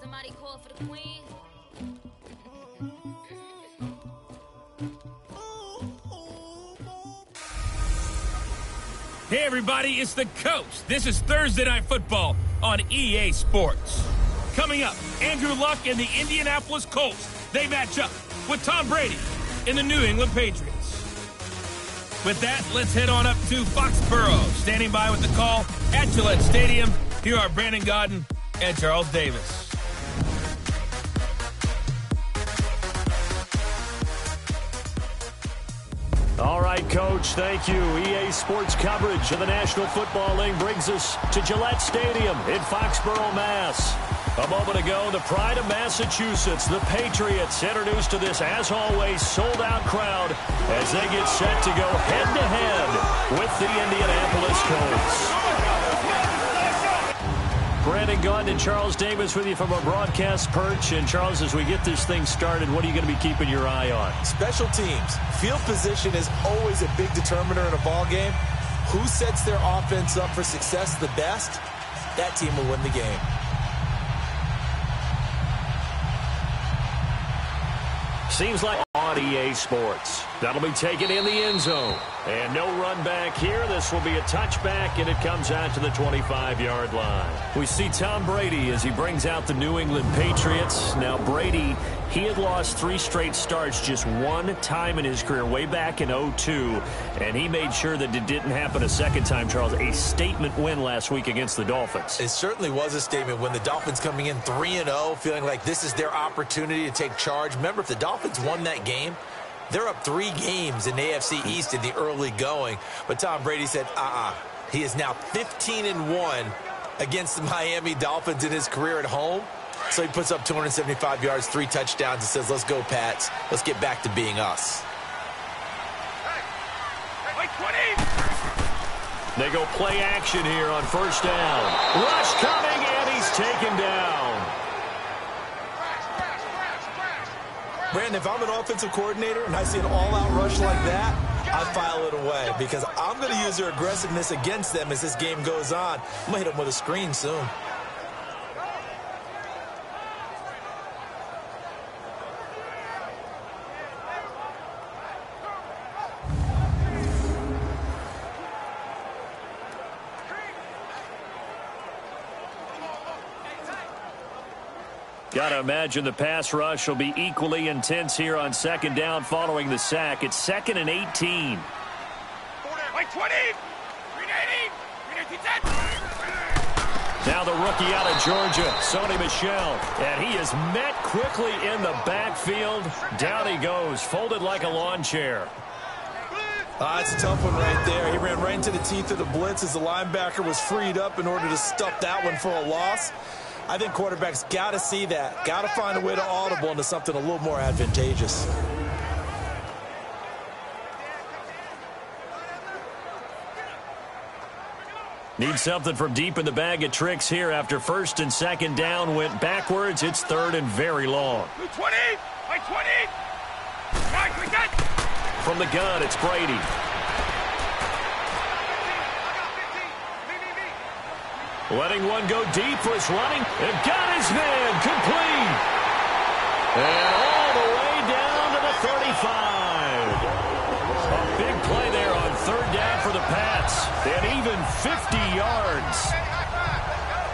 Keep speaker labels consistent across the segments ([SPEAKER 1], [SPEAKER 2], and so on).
[SPEAKER 1] Somebody call for the queen.
[SPEAKER 2] Hey everybody, it's the Coach. This is Thursday Night Football on EA Sports. Coming up, Andrew Luck and the Indianapolis Colts. They match up with Tom Brady and the New England Patriots. With that, let's head on up to Foxborough. Standing by with the call at Gillette Stadium, here are Brandon Gaudin and Charles Davis.
[SPEAKER 3] All right, Coach, thank you. EA Sports coverage of the National Football League brings us to Gillette Stadium in Foxborough, Mass. A moment ago, the pride of Massachusetts, the Patriots, introduced to this, as always, sold-out crowd as they get set to go head-to-head with the Indianapolis Colts. Brandon Gaudin and Charles Davis with you from our broadcast perch. And, Charles, as we get this thing started, what are you going to be keeping your eye on?
[SPEAKER 4] Special teams. Field position is always a big determiner in a ball game. Who sets their offense up for success the best, that team will win the game.
[SPEAKER 3] Seems like on EA Sports. That'll be taken in the end zone. And no run back here. This will be a touchback, and it comes out to the 25-yard line. We see Tom Brady as he brings out the New England Patriots. Now, Brady, he had lost 3 straight starts just one time in his career, way back in 2002. And he made sure that it didn't happen a second time, Charles. A statement win last week against the Dolphins.
[SPEAKER 4] It certainly was a statement when the Dolphins coming in 3-0, feeling like this is their opportunity to take charge. Remember, if the Dolphins won that game, they're up 3 games in the AFC East in the early going. But Tom Brady said, He is now 15-1 against the Miami Dolphins in his career at home. So he puts up 275 yards, 3 touchdowns, and says, let's go, Pats. Let's get back to being us.
[SPEAKER 3] They go play action here on first down. Rush coming, and he's taken down.
[SPEAKER 4] Brandon, if I'm an offensive coordinator and I see an all-out rush like that, I file it away because I'm going to use their aggressiveness against them as this game goes on. I'm going to hit them with a screen soon.
[SPEAKER 3] Got to imagine the pass rush will be equally intense here on second down following the sack. It's 2nd and 18. Now the rookie out of Georgia, Sony Michel, and he is met quickly in the backfield. Down he goes, folded like a lawn chair.
[SPEAKER 4] It's a tough one right there. He ran right into the teeth of the blitz as the linebacker was freed up in order to stuff that one for a loss. I think quarterbacks got to see that. Got to find a way to audible into something a little more advantageous.
[SPEAKER 3] Need something from deep in the bag of tricks here after first and second down went backwards. It's 3rd and very long.
[SPEAKER 2] 20!
[SPEAKER 3] From the gun, it's Brady. Letting one go deep for his running. And got his man complete. And all the way down to the 35. A big play there on 3rd down for the Pats. And even 50 yards.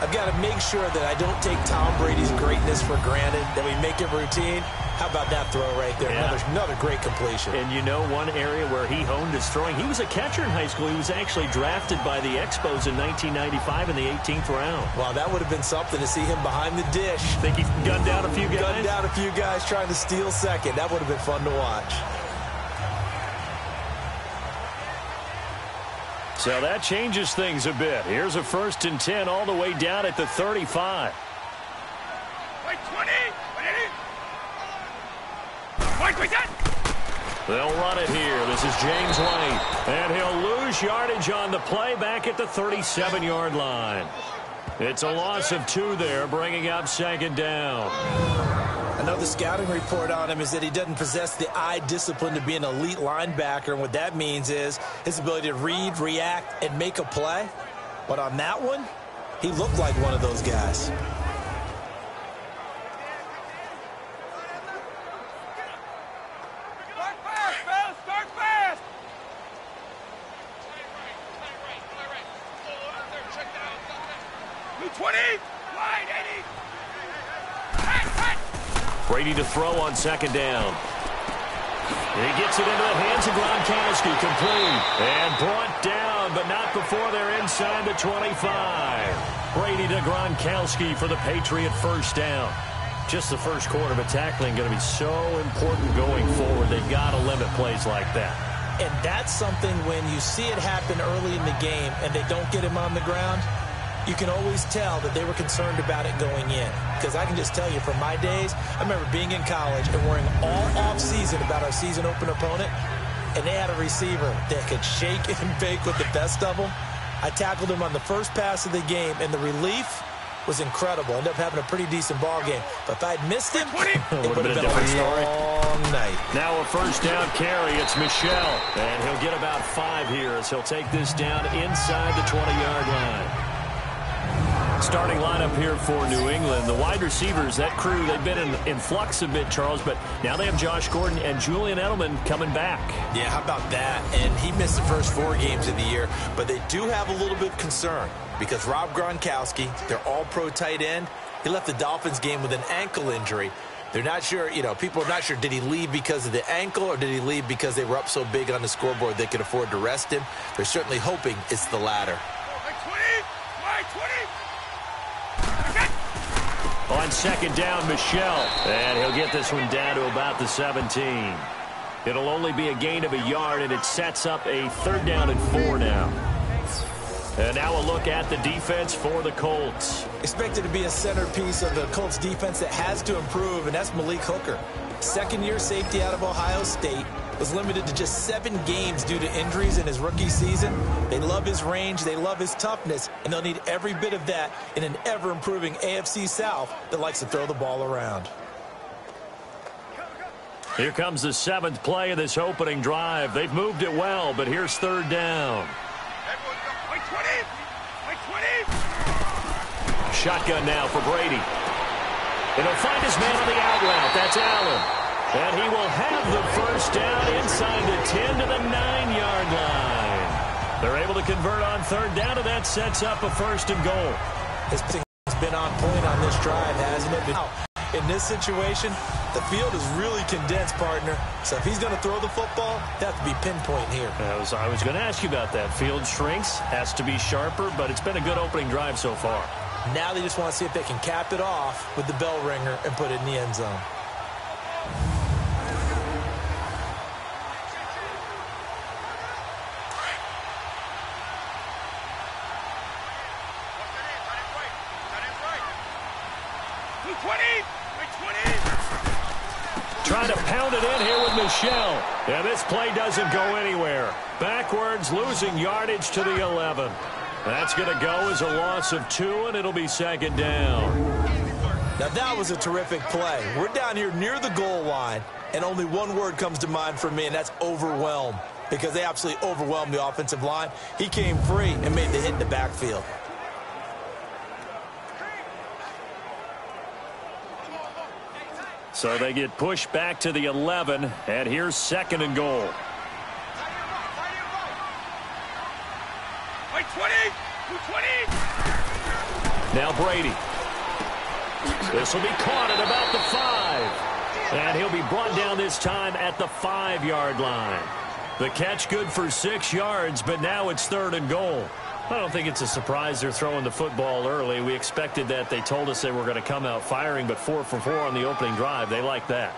[SPEAKER 4] I've got to make sure that I don't take Tom Brady's greatness for granted, that we make it routine. How about that throw right there? Yeah. Another great completion.
[SPEAKER 3] And you know one area where he honed his throwing, he was a catcher in high school. He was actually drafted by the Expos in 1995 in the 18th round.
[SPEAKER 4] Wow, that would have been something to see him behind the dish.
[SPEAKER 3] Think he gunned down a few guys?
[SPEAKER 4] Gunned down a few guys trying to steal second. That would have been fun to watch.
[SPEAKER 3] So that changes things a bit. Here's a 1st and 10 all the way down at the 35. They'll run it here. This is James White. And he'll lose yardage on the play back at the 37-yard line. It's a loss of 2 there, bringing up 2nd down.
[SPEAKER 4] I know the scouting report on him is that he doesn't possess the eye discipline to be an elite linebacker. And what that means is his ability to read, react, and make a play. But on that one, He looked like one of those guys.
[SPEAKER 5] Start fast, fellas! Start fast! Blue 20! Wide, 80!
[SPEAKER 3] Brady to throw on second down. He gets it into the hands of Gronkowski, complete. And brought down, but not before they're inside the 25. Brady to Gronkowski for the Patriot first down. Just the first quarter, but tackling going to be so important going forward. They've got to limit plays like that.
[SPEAKER 4] And that's something when you see it happen early in the game and they don't get him on the ground, you can always tell that they were concerned about it going in. Because I can just tell you from my days, I remember being in college and worrying all off-season about our season open opponent, and they had a receiver that could shake and bake with the best of them. I tackled him on the first pass of the game, and the relief was incredible. Ended up having a pretty decent ball game. But if I'd missed him, it would have been a long night.
[SPEAKER 3] Now a first down carry. It's Michel. And he'll get about 5 here as he'll take this down inside the 20-yard line. Starting lineup here for New England. The wide receivers, that crew, they've been in flux a bit, Charles, but now they have Josh Gordon and Julian Edelman coming back.
[SPEAKER 4] Yeah, how about that? And he missed the first 4 games of the year, but they do have a little bit of concern because Rob Gronkowski, their all-pro tight end, he left the Dolphins game with an ankle injury. They're not sure, people are not sure, did he leave because of the ankle or did he leave because they were up so big on the scoreboard they could afford to rest him? They're certainly hoping it's the latter.
[SPEAKER 3] On second down, Michel. And he'll get this one down to about the 17. It'll only be a gain of a yard, and it sets up a 3rd down and 4 now. And now a look at the defense for the Colts.
[SPEAKER 4] Expected to be a centerpiece of the Colts defense that has to improve, and that's Malik Hooker. Second-year safety out of Ohio State. Was limited to just 7 games due to injuries in his rookie season. They love his range, they love his toughness, and they'll need every bit of that in an ever-improving AFC South that likes to throw the ball around.
[SPEAKER 3] Here comes the 7th play of this opening drive. They've moved it well, but here's 3rd down. Shotgun now for Brady. And he'll find his man on the out route. That's Allen. And he will have the first down inside the 10 to the 9-yard line. They're able to convert on 3rd down, and that sets up a 1st and goal.
[SPEAKER 4] His team's been on point on this drive, hasn't it? Now, in this situation, the field is really condensed, partner. So if he's going to throw the football, that has to be pinpoint here.
[SPEAKER 3] I was going to ask you about that. Field shrinks, has to be sharper, but it's been a good opening drive so far.
[SPEAKER 4] Now they just want to see if they can cap it off with the bell ringer and put it in the end zone.
[SPEAKER 3] Trying to pound it in here with Michel. And this play doesn't go anywhere. Backwards, losing yardage to the 11. That's going to go as a loss of 2, and it'll be 2nd down.
[SPEAKER 4] Now that was a terrific play. We're down here near the goal line, and only one word comes to mind for me, and that's overwhelm. Because they absolutely overwhelmed the offensive line. He came free and made the hit in the backfield.
[SPEAKER 3] So they get pushed back to the 11, and here's 2nd and goal. Now Brady. This will be caught at about the 5. And he'll be brought down this time at the 5-yard line. The catch good for 6 yards, but now it's 3rd and goal. I don't think it's a surprise they're throwing the football early. We expected that. They told us they were going to come out firing, but 4 for 4 on the opening drive. They like that.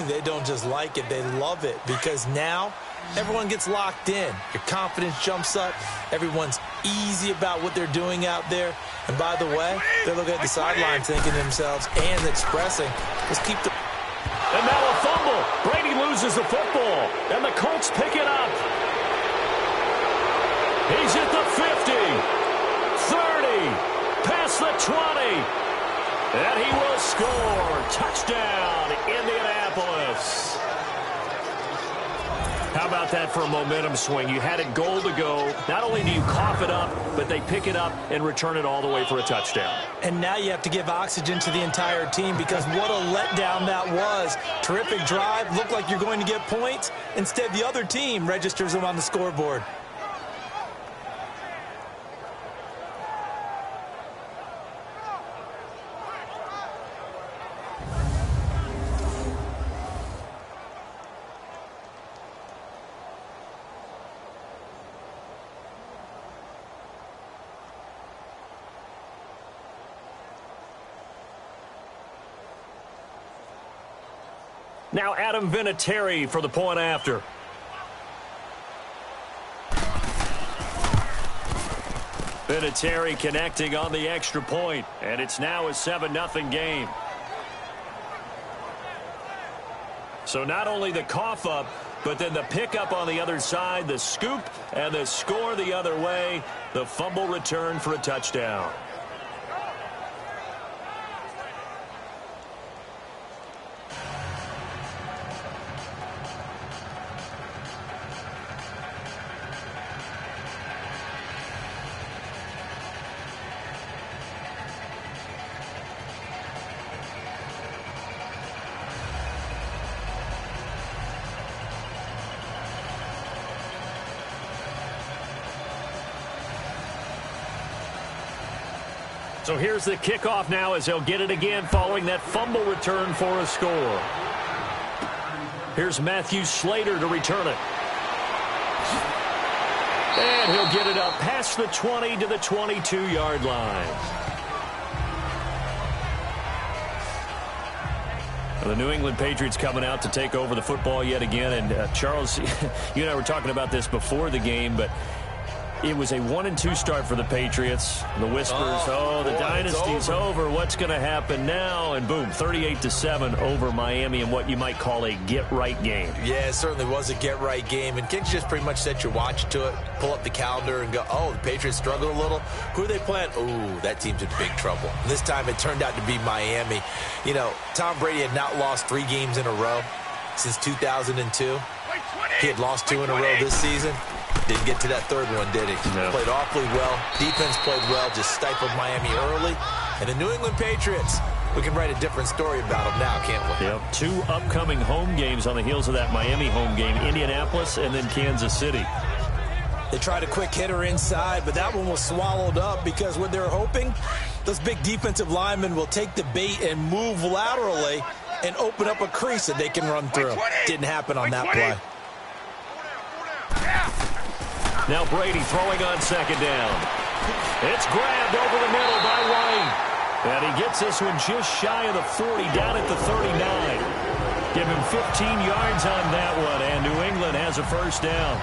[SPEAKER 4] They don't just like it, they love it, because now everyone gets locked in. Your confidence jumps up. Everyone's easy about what they're doing out there. And by the way, they're looking at the sideline thinking to themselves and expressing, let's keep the...
[SPEAKER 3] And now a fumble. Brady loses the football, and the Colts pick it up. He's at the 50, 30, past the 20, and he will score. Touchdown, Indianapolis. How about that for a momentum swing? You had it goal to go. Not only do you cough it up, but they pick it up and return it all the way for a touchdown.
[SPEAKER 6] And now you have to give oxygen to the entire team because what a letdown that was. Terrific drive. Looked like you're going to get points. Instead, the other team registers them on the scoreboard.
[SPEAKER 3] Now Adam Vinatieri for the point after. Vinatieri connecting on the extra point, and it's now a 7-0 game. So not only the cough up, but then the pickup on the other side, the scoop, and the score the other way. The fumble return for a touchdown. So here's the kickoff now as they'll get it again following that fumble return for a score. Here's Matthew Slater to return it. And he'll get it up past the 20 to the 22-yard line. The New England Patriots coming out to take over the football yet again. And Charles, you and I were talking about this before the game, but it was a 1-2 start for the Patriots. The whispers, the dynasty's over. What's going to happen now? And boom, 38-7 over Miami in what you might call a get-right game.
[SPEAKER 4] Yeah, it certainly was a get-right game. And can't you just pretty much set your watch to it, pull up the calendar and go, oh, the Patriots struggled a little? Who are they playing? Ooh, that team's in big trouble. And this time it turned out to be Miami. You know, Tom Brady had not lost 3 games in a row since 2002. He had lost 2 in a row this season. Didn't get to that third one, did he? No. Played awfully well. Defense played well, just stifled Miami early. And the New England Patriots, we can write a different story about them now, can't we?
[SPEAKER 3] Yep. 2 upcoming home games on the heels of that Miami home game, Indianapolis and then Kansas City.
[SPEAKER 6] They tried a quick hitter inside, but that one was swallowed up because what they're hoping, those big defensive linemen will take the bait and move laterally and open up a crease that they can run through. Didn't happen on that play.
[SPEAKER 3] Now Brady throwing on second down. It's grabbed over the middle by White. And he gets this one just shy of the 40, down at the 39. Give him 15 yards on that one, and New England has a first down.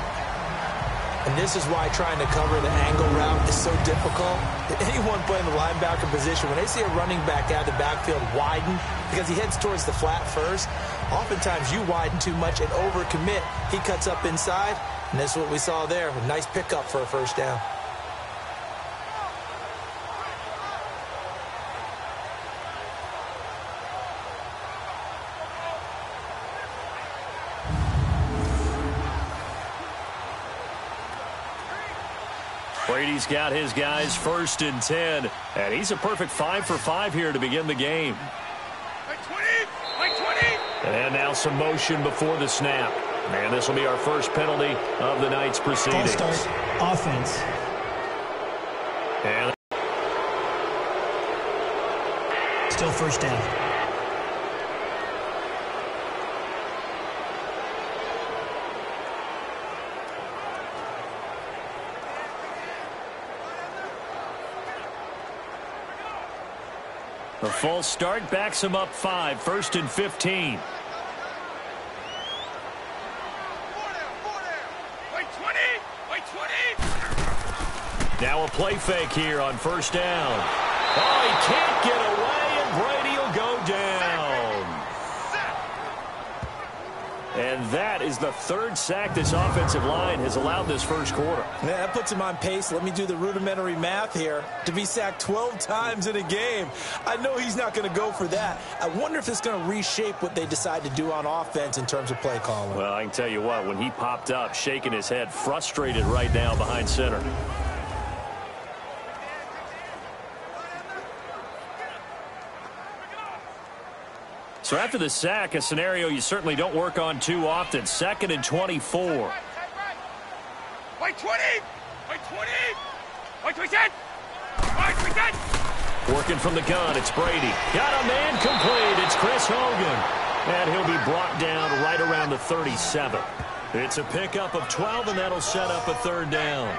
[SPEAKER 6] And this is why trying to cover the angle route is so difficult. Anyone playing the linebacker position, when they see a running back out of the backfield widen, because he heads towards the flat first, oftentimes you widen too much and overcommit. He cuts up inside, and that's what we saw there. A nice pickup for a first down.
[SPEAKER 3] Brady's got his guys 1st and 10, and he's a perfect 5 for 5 here to begin the game. And now some motion before the snap. And this will be our first penalty of the night's proceedings.
[SPEAKER 7] False start, offense.
[SPEAKER 3] And
[SPEAKER 7] still first down.
[SPEAKER 3] the false start backs him up 5, 1st and 15. Now a play fake here on first down. Oh, he can't get away, and Brady will go down. And that is the third sack this offensive line has allowed this first quarter.
[SPEAKER 6] Yeah, that puts him on pace. Let me do the rudimentary math here. To be sacked 12 times in a game. I know he's not going to go for that. I wonder if it's going to reshape what they decide to do on offense in terms of play calling.
[SPEAKER 3] Well, I can tell you what, when he popped up, shaking his head, frustrated right now behind center. So after the sack, a scenario you certainly don't work on too often. 2nd and 24.
[SPEAKER 5] Wait 20! Wait 20! Wait 20! Wait 20!
[SPEAKER 3] Working from the gun, it's Brady. Got a man complete. It's Chris Hogan. And he'll be brought down right around the 37. It's a pickup of 12, and that'll set up a 3rd down.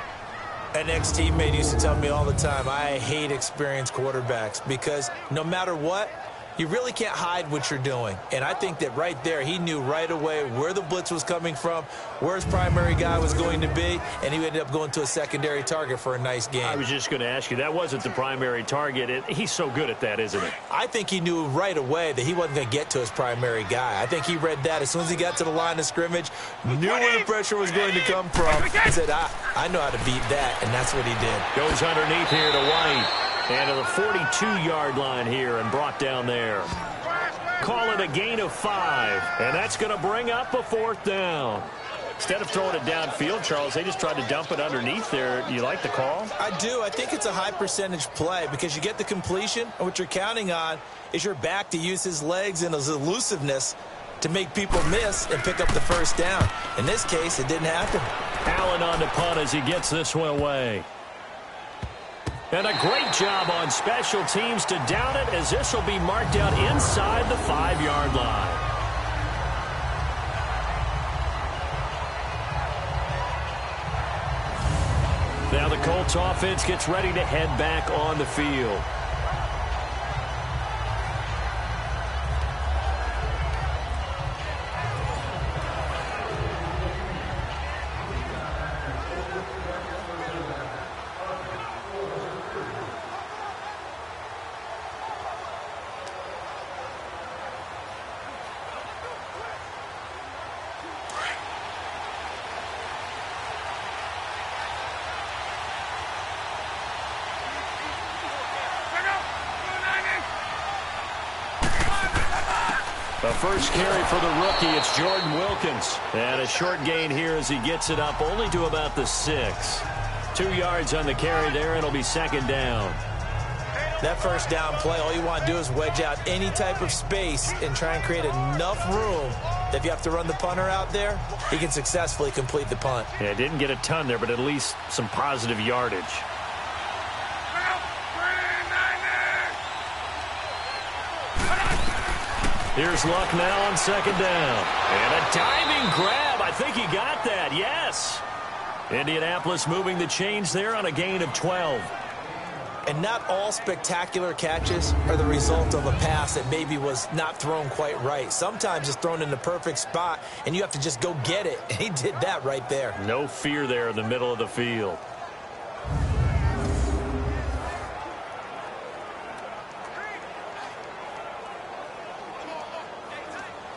[SPEAKER 6] An ex-teammate used to tell me all the time, I hate experienced quarterbacks because no matter what, you really can't hide what you're doing. And I think that right there, he knew right away where the blitz was coming from, where his primary guy was going to be, and he ended up going to a secondary target for a nice game.
[SPEAKER 3] I was just going to ask you, that wasn't the primary target. He's so good at that, isn't he?
[SPEAKER 6] I think he knew right away that he wasn't going to get to his primary guy. I think he read that as soon as he got to the line of scrimmage, knew where the pressure was going to come from, and said, I know how to beat that, and that's what he did.
[SPEAKER 3] Goes underneath here to White. And to the 42-yard line here and brought down there. Call it a gain of 5. And that's going to bring up a 4th down. Instead of throwing it downfield, Charles, they just tried to dump it underneath there. You like the call?
[SPEAKER 6] I do. I think it's a high percentage play because you get the completion, and what you're counting on is your back to use his legs and his elusiveness to make people miss and pick up the 1st down. In this case, it didn't happen.
[SPEAKER 3] Allen on the punt as he gets this one away. And a great job on special teams to down it, as this will be marked out inside the 5-yard line. Now the Colts offense gets ready to head back on the field. The first carry for the rookie, it's Jordan Wilkins. And a short gain here as he gets it up only to about the 6. 2 yards on the carry there, and it'll be 2nd down.
[SPEAKER 6] That 1st down play, all you want to do is wedge out any type of space and try and create enough room that if you have to run the punter out there, he can successfully complete the punt.
[SPEAKER 3] Yeah, didn't get a ton there, but at least some positive yardage. Here's Luck now on 2nd down. And a diving grab. I think he got that. Yes. Indianapolis moving the chains there on a gain of 12.
[SPEAKER 6] And not all spectacular catches are the result of a pass that maybe was not thrown quite right. Sometimes it's thrown in the perfect spot, and you have to just go get it. And he did that right there.
[SPEAKER 3] No fear there in the middle of the field.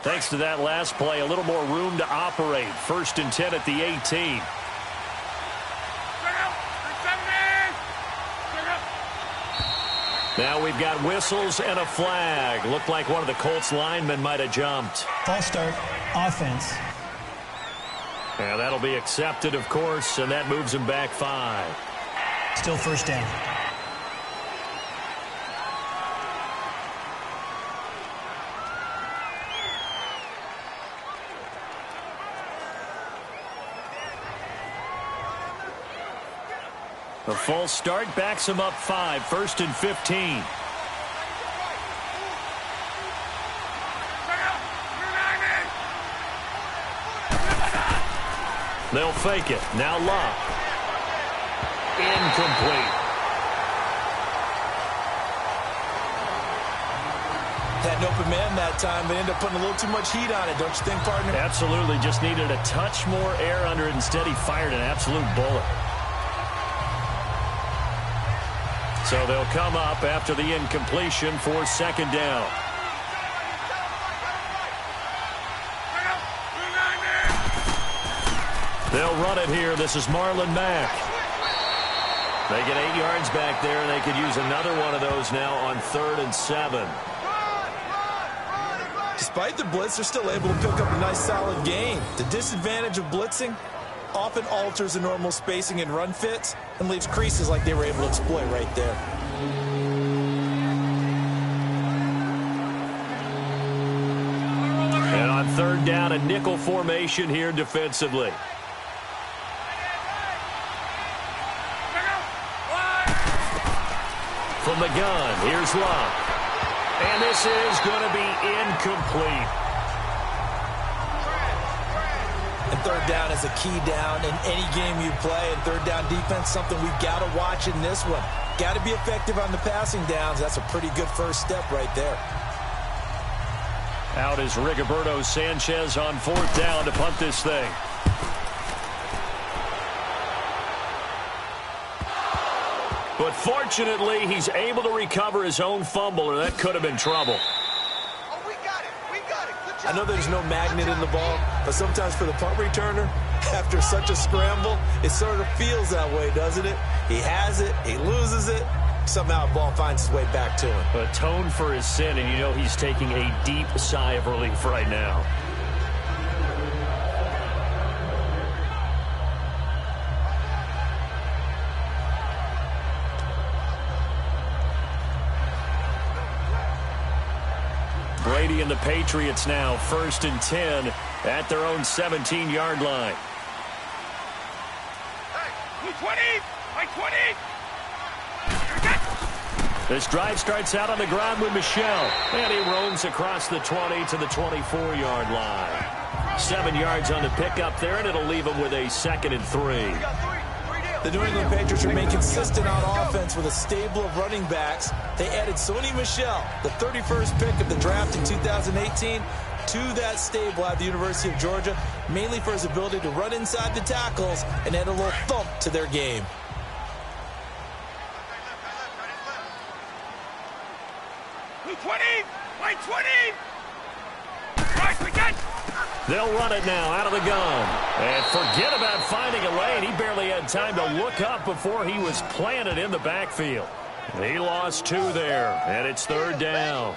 [SPEAKER 3] Thanks to that last play, a little more room to operate. 1st and 10 at the 18. Now we've got whistles and a flag. Looked like one of the Colts linemen might have jumped.
[SPEAKER 7] False start, offense.
[SPEAKER 3] And that'll be accepted, of course, and that moves him back 5.
[SPEAKER 7] Still 1st down.
[SPEAKER 3] The false start backs him up 5. 1st and 15. They'll fake it. Now Luck. Incomplete.
[SPEAKER 6] Had an open man that time, but ended up putting a little too much heat on it, don't you think, partner?
[SPEAKER 3] Absolutely. Just needed a touch more air under it. Instead, he fired an absolute bullet. So they'll come up after the incompletion for 2nd down. They'll run it here. This is Marlon Mack. They get 8 yards back there, and they could use another one of those now on 3rd and 7.
[SPEAKER 6] Despite the blitz, they're still able to pick up a nice solid gain. The disadvantage of blitzing often alters the normal spacing and run fits and leaves creases like they were able to exploit right there.
[SPEAKER 3] And on 3rd down, a nickel formation here defensively. From the gun, here's Luck. And this is going to be incomplete.
[SPEAKER 6] And 3rd down is a key down in any game you play. And 3rd down defense, something we've got to watch in this one. Got to be effective on the passing downs. That's a pretty good first step right there.
[SPEAKER 3] Out is Rigoberto Sanchez on 4th down to punt this thing. But fortunately, he's able to recover his own fumble, or that could have been trouble.
[SPEAKER 5] Oh, we got it. We got it. Good job.
[SPEAKER 6] I know there's no magnet in the ball, but sometimes for the punt returner, after such a scramble, it sort of feels that way, doesn't it? He has it, he loses it, somehow the ball finds its way back to him.
[SPEAKER 3] Atone for his sin, and you know he's taking a deep sigh of relief right now. Brady and the Patriots now 1st and 10 at their own 17-yard line.
[SPEAKER 5] Hey, 20! My 20!
[SPEAKER 3] This drive starts out on the ground with Michel, and he roams across the 20 to the 24-yard line. 7 yards on the pickup there, and it'll leave him with a 2nd and 3.
[SPEAKER 6] The New England Patriots remain consistent on offense with a stable of running backs. They added Sony Michel, the 31st pick of the draft in 2018, to that stable at the University of Georgia, mainly for his ability to run inside the tackles and add a little thump to their game.
[SPEAKER 5] Blue 20! White 20! Right, we got.
[SPEAKER 3] They'll run it now out of the gun. And forget about finding a lane. He barely had time to look up before he was planted in the backfield. He lost 2 there, and it's 3rd down.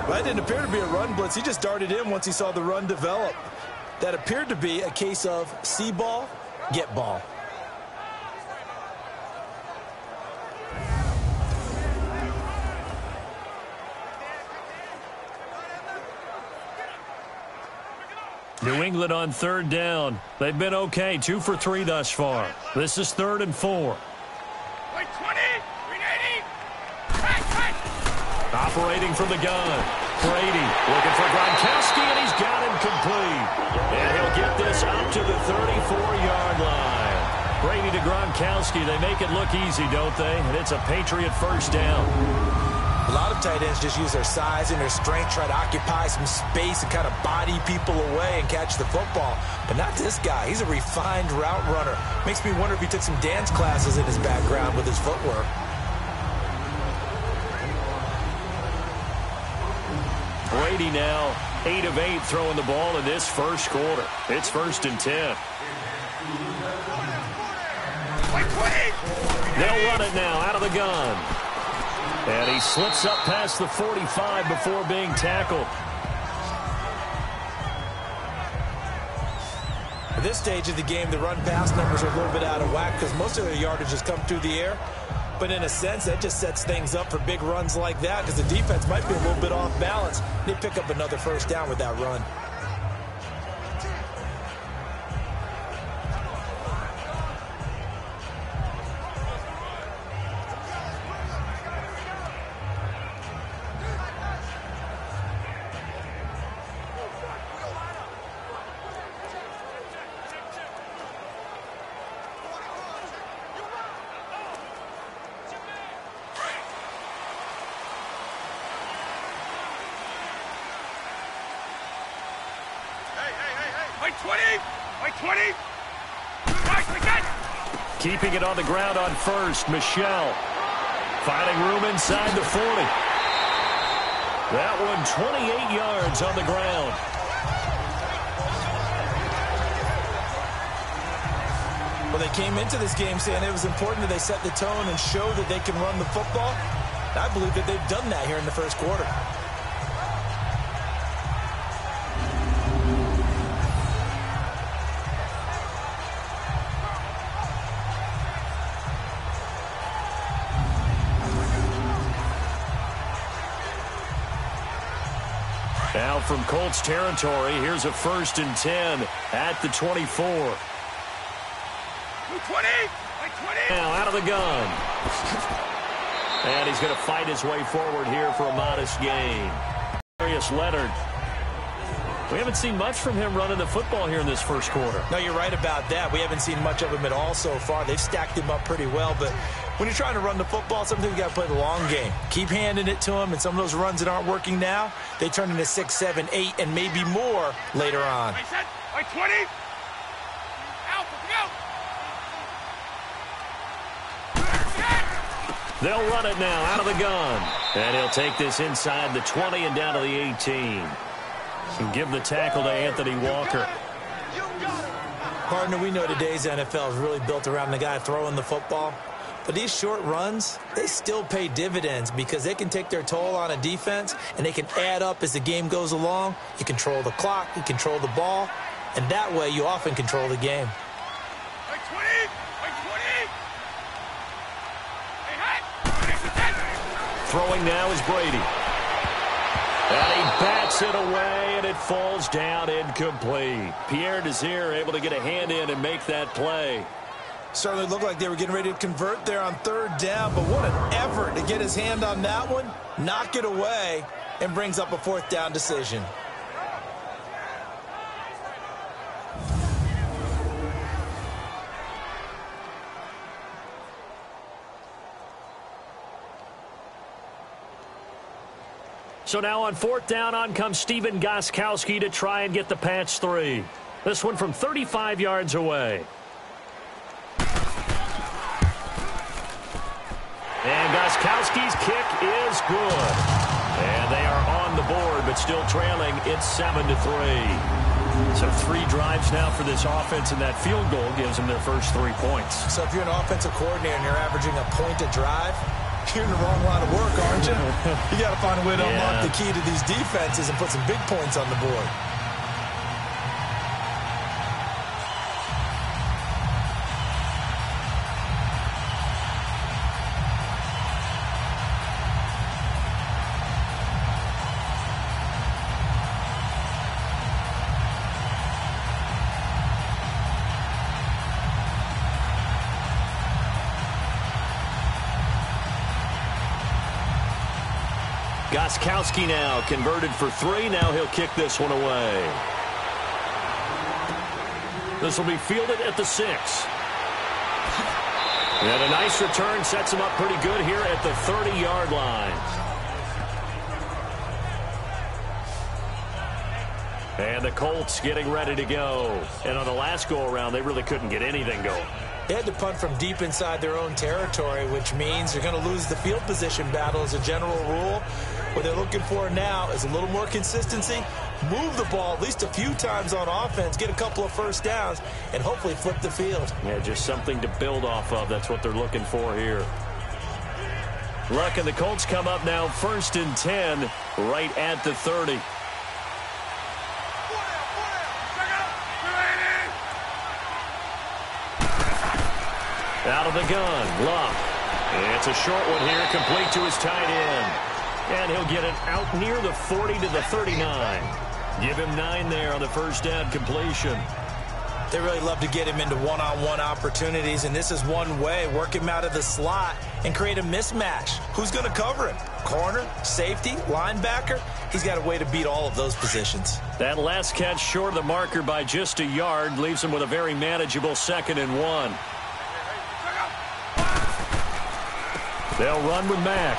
[SPEAKER 6] Well, that didn't appear to be a run blitz. He just darted in once he saw the run develop. That appeared to be a case of see ball, get ball.
[SPEAKER 3] New England on 3rd down. They've been okay, 2 for 3 thus far. This is 3rd and 4.
[SPEAKER 5] White 20! 380! Hey!
[SPEAKER 3] Operating from the gun. Brady looking for Gronkowski, and he's got him complete. And he'll get this up to the 34-yard line. Brady to Gronkowski. They make it look easy, don't they? And it's a Patriot 1st down.
[SPEAKER 6] A lot of tight ends just use their size and their strength, try to occupy some space and kind of body people away and catch the football. But not this guy. He's a refined route runner. Makes me wonder if he took some dance classes in his background with his footwork.
[SPEAKER 3] Brady now 8 of 8 throwing the ball in this first quarter. It's 1st and 10. They'll run it now out of the gun. And he slips up past the 45 before being tackled.
[SPEAKER 6] At this stage of the game, the run-pass numbers are a little bit out of whack because most of their yardage has come through the air. But in a sense, that just sets things up for big runs like that because the defense might be a little bit off balance. They pick up another 1st down with that run.
[SPEAKER 5] White 20! White 20! Right, we got.
[SPEAKER 3] Keeping it on the ground on 1st, Michel. Finding room inside the 40. That one 28 yards on the ground.
[SPEAKER 6] Well, they came into this game saying it was important that they set the tone and show that they can run the football. And I believe that they've done that here in the first quarter.
[SPEAKER 3] Now from Colts territory, here's a 1st and 10 at the 24.
[SPEAKER 5] 20!
[SPEAKER 3] Now out of the gun. And he's going to fight his way forward here for a modest gain. Darius Leonard. We haven't seen much from him running the football here in this first quarter.
[SPEAKER 6] No, you're right about that. We haven't seen much of him at all so far. They've stacked him up pretty well, but when you're trying to run the football, sometimes you got to play the long game. Keep handing it to him, and some of those runs that aren't working now, they turn into 6, 7, 8, and maybe more later on.
[SPEAKER 5] I said, 20! Out, go!
[SPEAKER 3] They'll run it now out of the gun. And he'll take this inside the 20 and down to the 18. And give the tackle to Anthony Walker.
[SPEAKER 6] Partner, we know today's NFL is really built around the guy throwing the football. But these short runs, they still pay dividends because they can take their toll on a defense and they can add up as the game goes along. You control the clock, you control the ball, and that way you often control the game.
[SPEAKER 3] Throwing now is Brady. And he bats it away, and it falls down incomplete. Pierre Desir able to get a hand in and make that play.
[SPEAKER 6] Certainly looked like they were getting ready to convert there on 3rd down, but what an effort to get his hand on that one, knock it away, and brings up a 4th down decision.
[SPEAKER 3] So now on 4th down, on comes Stephen Gostkowski to try and get the patch 3. This one from 35 yards away. And Gostkowski's kick is good. And they are on the board, but still trailing. It's 7-3. So 3 drives now for this offense, and that field goal gives them their first 3 points.
[SPEAKER 6] So if you're an offensive coordinator and you're averaging a point a drive, you're in the wrong line of work, aren't you? You got to find a way to unlock the key to these defenses and put some big points on the board.
[SPEAKER 3] Gostkowski now converted for 3. Now he'll kick this one away. This will be fielded at the 6. And a nice return sets him up pretty good here at the 30-yard line. And the Colts getting ready to go. And on the last go-around, they really couldn't get anything going.
[SPEAKER 6] They had to punt from deep inside their own territory, which means they're going to lose the field position battle as a general rule. What they're looking for now is a little more consistency, move the ball at least a few times on offense, get a couple of 1st downs, and hopefully flip the field.
[SPEAKER 3] Yeah, just something to build off of. That's what they're looking for here. Luck and the Colts come up now 1st and 10 right at the 30. Out of the gun, Luck. It's a short one here, complete to his tight end. And he'll get it out near the 40 to the 39. Give him 9 there on the 1st down completion.
[SPEAKER 6] They really love to get him into one-on-one opportunities, and this is one way. Work him out of the slot and create a mismatch. Who's going to cover him? Corner, safety, linebacker? He's got a way to beat all of those positions.
[SPEAKER 3] That last catch short of the marker by just a yard leaves him with a very manageable 2nd and 1. They'll run with Mack.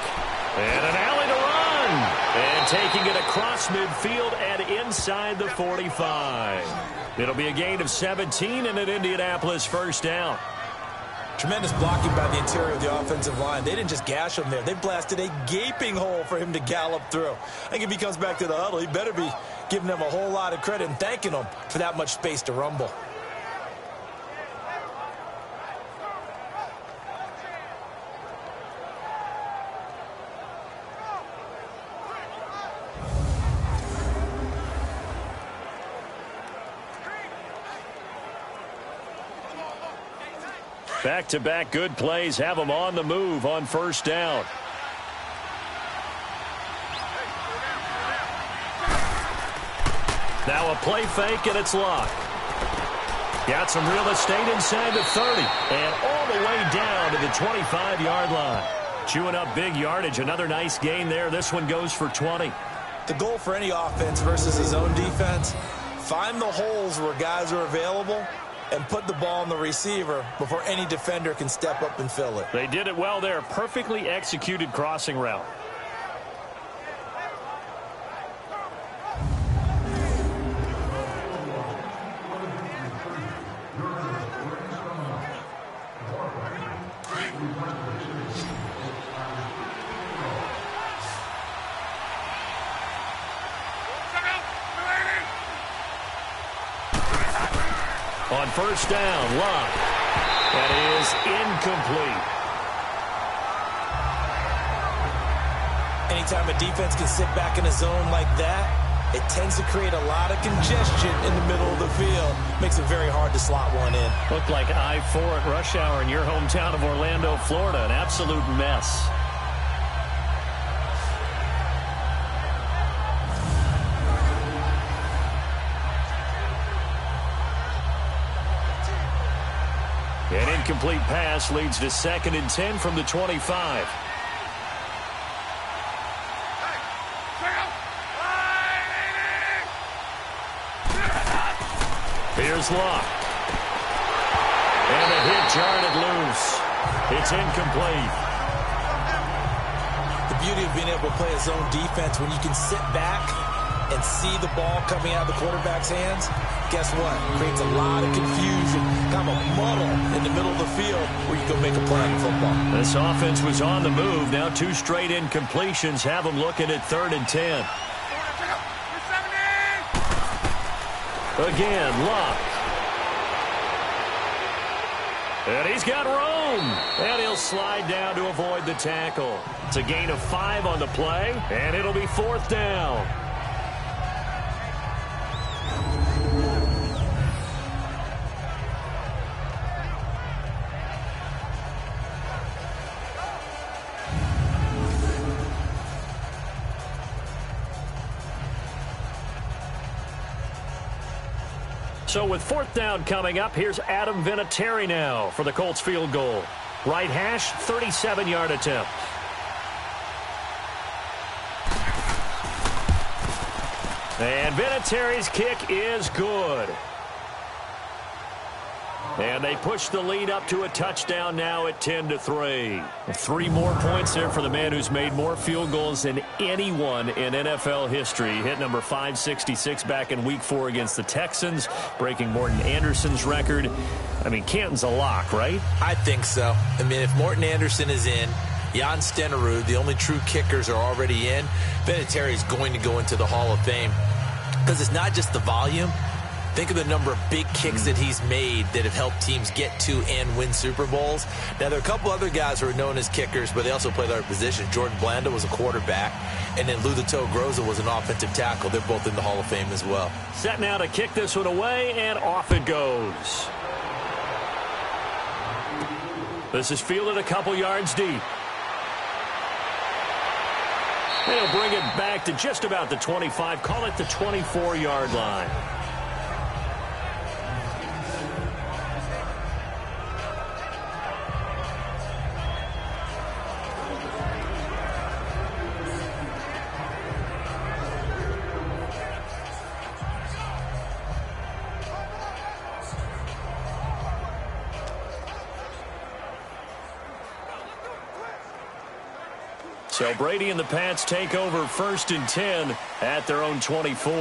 [SPEAKER 3] And an alley to run. And taking it across midfield and inside the 45. It'll be a gain of 17 and an Indianapolis 1st down.
[SPEAKER 6] Tremendous blocking by the interior of the offensive line. They didn't just gash him there. They blasted a gaping hole for him to gallop through. I think if he comes back to the huddle, he better be giving them a whole lot of credit and thanking them for that much space to rumble.
[SPEAKER 3] Back-to-back good plays have them on the move on first down. Now a play fake, and it's Luck. Got some real estate inside the 30, and all the way down to the 25-yard line. Chewing up big yardage. Another nice gain there. This one goes for 20.
[SPEAKER 6] The goal for any offense versus his own defense, find the holes where guys are available and put the ball on the receiver before any defender can step up and fill it.
[SPEAKER 3] They did it well there. Perfectly executed crossing route. On first down, Luck. That is incomplete.
[SPEAKER 6] Anytime a defense can sit back in a zone like that, it tends to create a lot of congestion in the middle of the field. Makes it very hard to slot one in.
[SPEAKER 3] Looked like I-4 at rush hour in your hometown of Orlando, Florida. An absolute mess. An incomplete pass leads to 2nd and 10 from the 25. Here's Luck. And a hit jarred it loose. It's incomplete.
[SPEAKER 6] The beauty of being able to play a zone defense when you can sit back and see the ball coming out of the quarterback's hands, guess what? It creates a lot of confusion, kind of a muddle in the middle of the field where you go make a play on football.
[SPEAKER 3] This offense was on the move. Now 2 straight incompletions have them looking at 3rd and 10. Again, Luck. And he's got room. And he'll slide down to avoid the tackle. It's a gain of 5 on the play, and it'll be 4th down. So with 4th down coming up, here's Adam Vinatieri now for the Colts field goal. Right hash, 37-yard attempt. And Vinatieri's kick is good. And they push the lead up to a touchdown now at 10-3. 3 more points there for the man who's made more field goals than anyone in NFL history. Hit number 566 back in Week 4 against the Texans, breaking Morton Anderson's record. I mean, Canton's a lock, right?
[SPEAKER 4] I think so. I mean, if Morton Anderson is in, Jan Stenerud, the only true kickers, are already in, Vinatieri is going to go into the Hall of Fame. Because it's not just the volume. Think of the number of big kicks that he's made that have helped teams get to and win Super Bowls. Now, there are a couple other guys who are known as kickers, but they also play their position. Jordan Blanda was a quarterback, and then Lou the Toe Groza was an offensive tackle. They're both in the Hall of Fame as well.
[SPEAKER 3] Set now to kick this one away, and off it goes. This is fielded a couple yards deep. They'll bring it back to just about the 25. Call it the 24-yard line. So Brady and the Pats take over 1st and 10 at their own 24.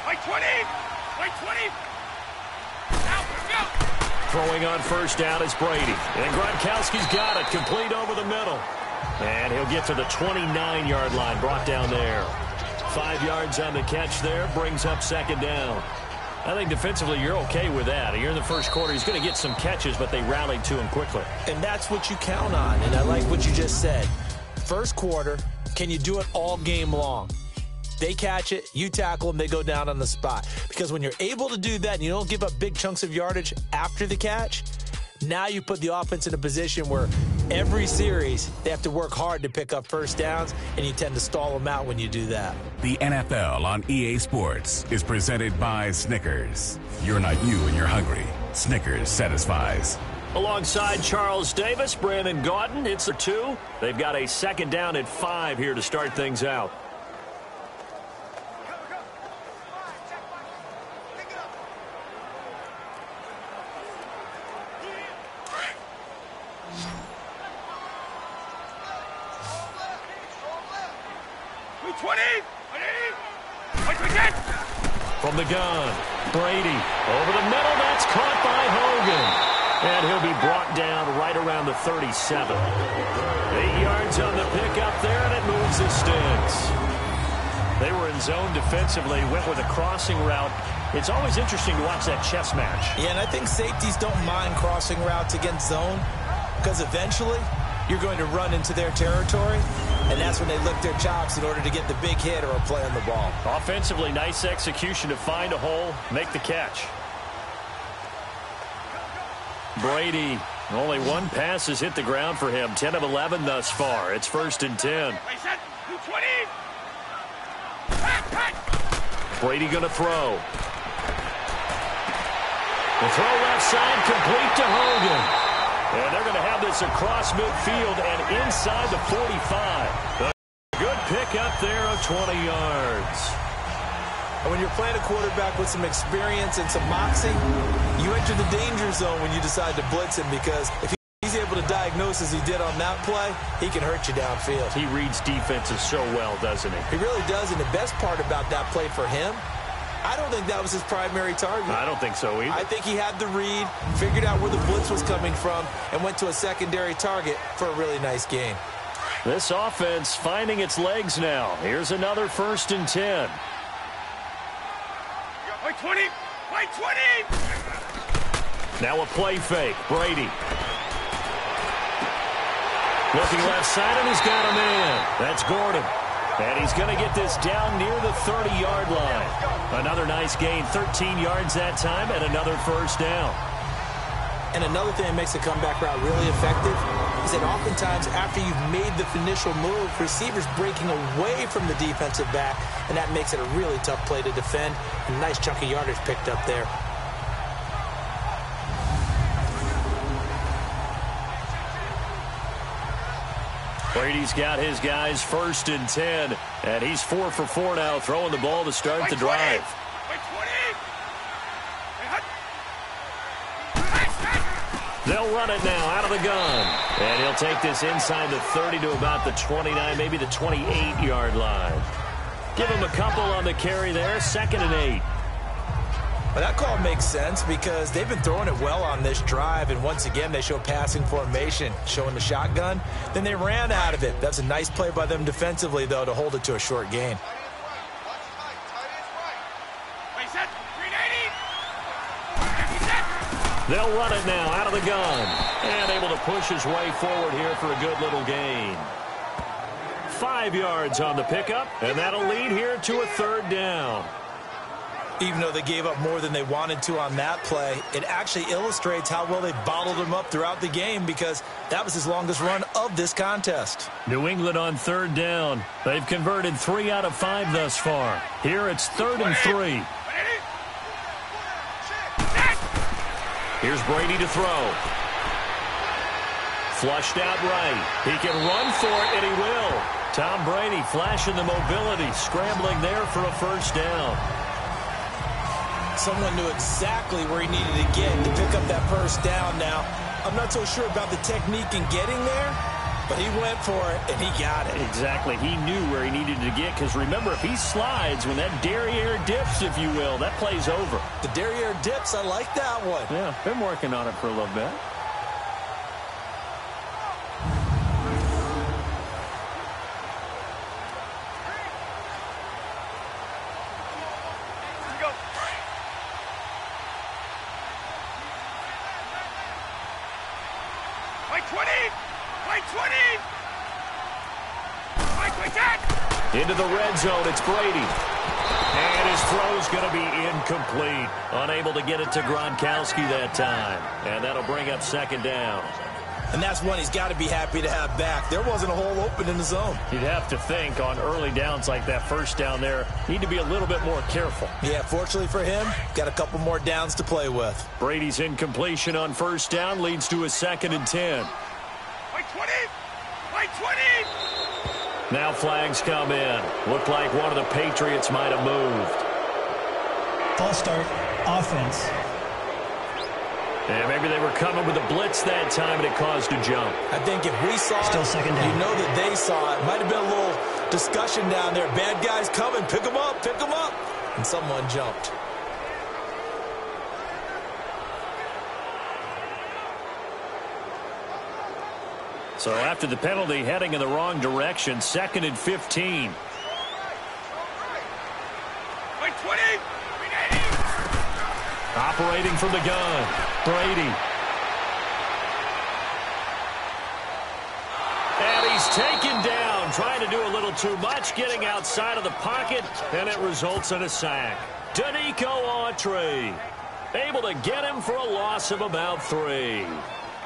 [SPEAKER 5] Like 20! Like 20! Now, let's go!
[SPEAKER 3] Throwing on first down is Brady. And Gronkowski's got it, complete over the middle. And he'll get to the 29-yard line, brought down there. 5 yards on the catch there, brings up 2nd down. I think defensively you're okay with that. Here in the first quarter, he's going to get some catches, but they rallied to him quickly.
[SPEAKER 6] And that's what you count on, and I like what you just said. First quarter, can you do it all game long? They catch it, you tackle them, they go down on the spot. Because when you're able to do that and you don't give up big chunks of yardage after the catch, now you put the offense in a position where every series they have to work hard to pick up first downs, and you tend to stall them out when you do that.
[SPEAKER 8] The NFL on EA Sports is presented by Snickers. You're not you and you're hungry. Snickers satisfies.
[SPEAKER 3] Alongside Charles Davis, Brandon Gaudin, it's a 2. They've got a second down at 5 here to start things out. From the gun, Brady over the middle. That's caught by Hogan. And he'll be brought down right around the 37. 8 yards on the pickup there, and it moves the sticks. They were in zone defensively, went with a crossing route. It's always interesting to watch that chess match.
[SPEAKER 6] Yeah, and I think safeties don't mind crossing routes against zone because eventually you're going to run into their territory, and that's when they lick their chops in order to get the big hit or a play on the ball.
[SPEAKER 3] Offensively, nice execution to find a hole, make the catch. Brady, only one pass has hit the ground for him. 10 of 11 thus far. It's 1st and 10. Brady going to throw. The throw left side, complete to Hogan. And they're going to have this across midfield and inside the 45. A good pick up there of 20 yards.
[SPEAKER 6] And when you're playing a quarterback with some experience and some moxie, you enter the danger zone when you decide to blitz him, because if he's able to diagnose as he did on that play, he can hurt you downfield.
[SPEAKER 3] He reads defenses so well, doesn't he?
[SPEAKER 6] He really does, and the best part about that play for him, I don't think that was his primary target.
[SPEAKER 3] I don't think so either.
[SPEAKER 6] I think he had the read, figured out where the blitz was coming from, and went to a secondary target for a really nice gain.
[SPEAKER 3] This offense finding its legs now. Here's another 1st and 10.
[SPEAKER 5] By 20! By 20!
[SPEAKER 3] Now a play fake. Brady. Looking left side, and he's got a man. That's Gordon. And he's going to get this down near the 30-yard line. Another nice gain, 13 yards that time, and another 1st down.
[SPEAKER 6] And another thing that makes the comeback route really effective is that oftentimes after you've made the initial move, receivers breaking away from the defensive back, and that makes it a really tough play to defend. A nice chunk of yardage picked up there.
[SPEAKER 3] Brady's got his guys 1st and 10, and he's 4 for 4 now, throwing the ball to start the drive. They'll run it now out of the gun, and he'll take this inside the 30 to about the 29, maybe the 28-yard line. Give him a couple on the carry there, 2nd and 8.
[SPEAKER 6] Well, that call makes sense because they've been throwing it well on this drive, and once again they show passing formation, showing the shotgun. Then they ran out of it. That's a nice play by them defensively, though, to hold it to a short gain.
[SPEAKER 3] They'll run it now out of the gun, and able to push his way forward here for a good little gain. 5 yards on the pickup, and that'll lead here to a 3rd down.
[SPEAKER 6] Even though they gave up more than they wanted to on that play, it actually illustrates how well they bottled him up throughout the game, because that was his longest run of this contest.
[SPEAKER 3] New England on 3rd down. They've converted 3 out of 5 thus far. Here it's 3rd and 3. Here's Brady to throw. Flushed out right. He can run for it, and he will. Tom Brady flashing the mobility, scrambling there for a 1st down.
[SPEAKER 6] Someone knew exactly where he needed to get to pick up that 1st down. Now, I'm not so sure about the technique in getting there, but he went for it, and he got it.
[SPEAKER 3] Exactly. He knew where he needed to get, because remember, if he slides, when that derriere dips, if you will, that play's over.
[SPEAKER 6] The derriere dips, I like that one.
[SPEAKER 3] Yeah, been working on it for a little bit. Into the red zone, it's Brady. And his throw's going to be incomplete. Unable to get it to Gronkowski that time. And that'll bring up second down.
[SPEAKER 6] And that's one he's got to be happy to have back. There wasn't a hole open in the zone.
[SPEAKER 3] You'd have to think on early downs like that first down there, need to be a little bit more careful.
[SPEAKER 6] Yeah, fortunately for him, got a couple more downs to play with.
[SPEAKER 3] Brady's incompletion on first down leads to a 2nd and 10.
[SPEAKER 5] By 20! By 20!
[SPEAKER 3] Now flags come in. Looked like one of the Patriots might have moved.
[SPEAKER 7] False start, offense.
[SPEAKER 3] And maybe they were coming with a blitz that time and it caused a jump.
[SPEAKER 6] I think if we saw
[SPEAKER 7] Still
[SPEAKER 6] it,
[SPEAKER 7] second down.
[SPEAKER 6] you know that they saw it. Might have been a little discussion down there. Bad guys coming. Pick them up. Pick them up. And someone jumped.
[SPEAKER 3] So after the penalty, heading in the wrong direction, 2nd and 15.
[SPEAKER 5] By 20!
[SPEAKER 3] Operating from the gun, Brady. And he's taken down, trying to do a little too much, getting outside of the pocket, and it results in a sack. Danico Autry, able to get him for a loss of about 3.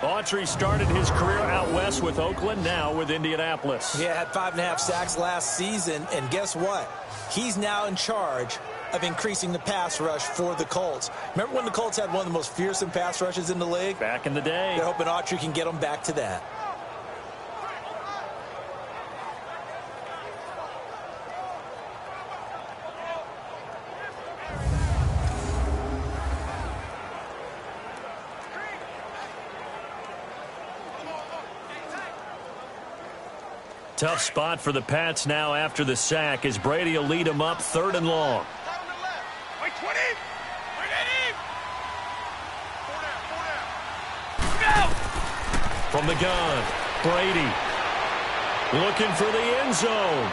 [SPEAKER 3] Autry started his career out west with Oakland, now with Indianapolis.
[SPEAKER 6] Yeah, had 5.5 sacks last season, and guess what? He's now in charge of increasing the pass rush for the Colts. Remember when the Colts had one of the most fearsome pass rushes in the league?
[SPEAKER 3] Back in the day.
[SPEAKER 6] They're hoping Autry can get them back to that.
[SPEAKER 3] Tough spot for the Pats now after the sack as Brady will lead them up 3rd and long.
[SPEAKER 5] By 20! By 80! Go!
[SPEAKER 3] From the gun, Brady looking for the end zone.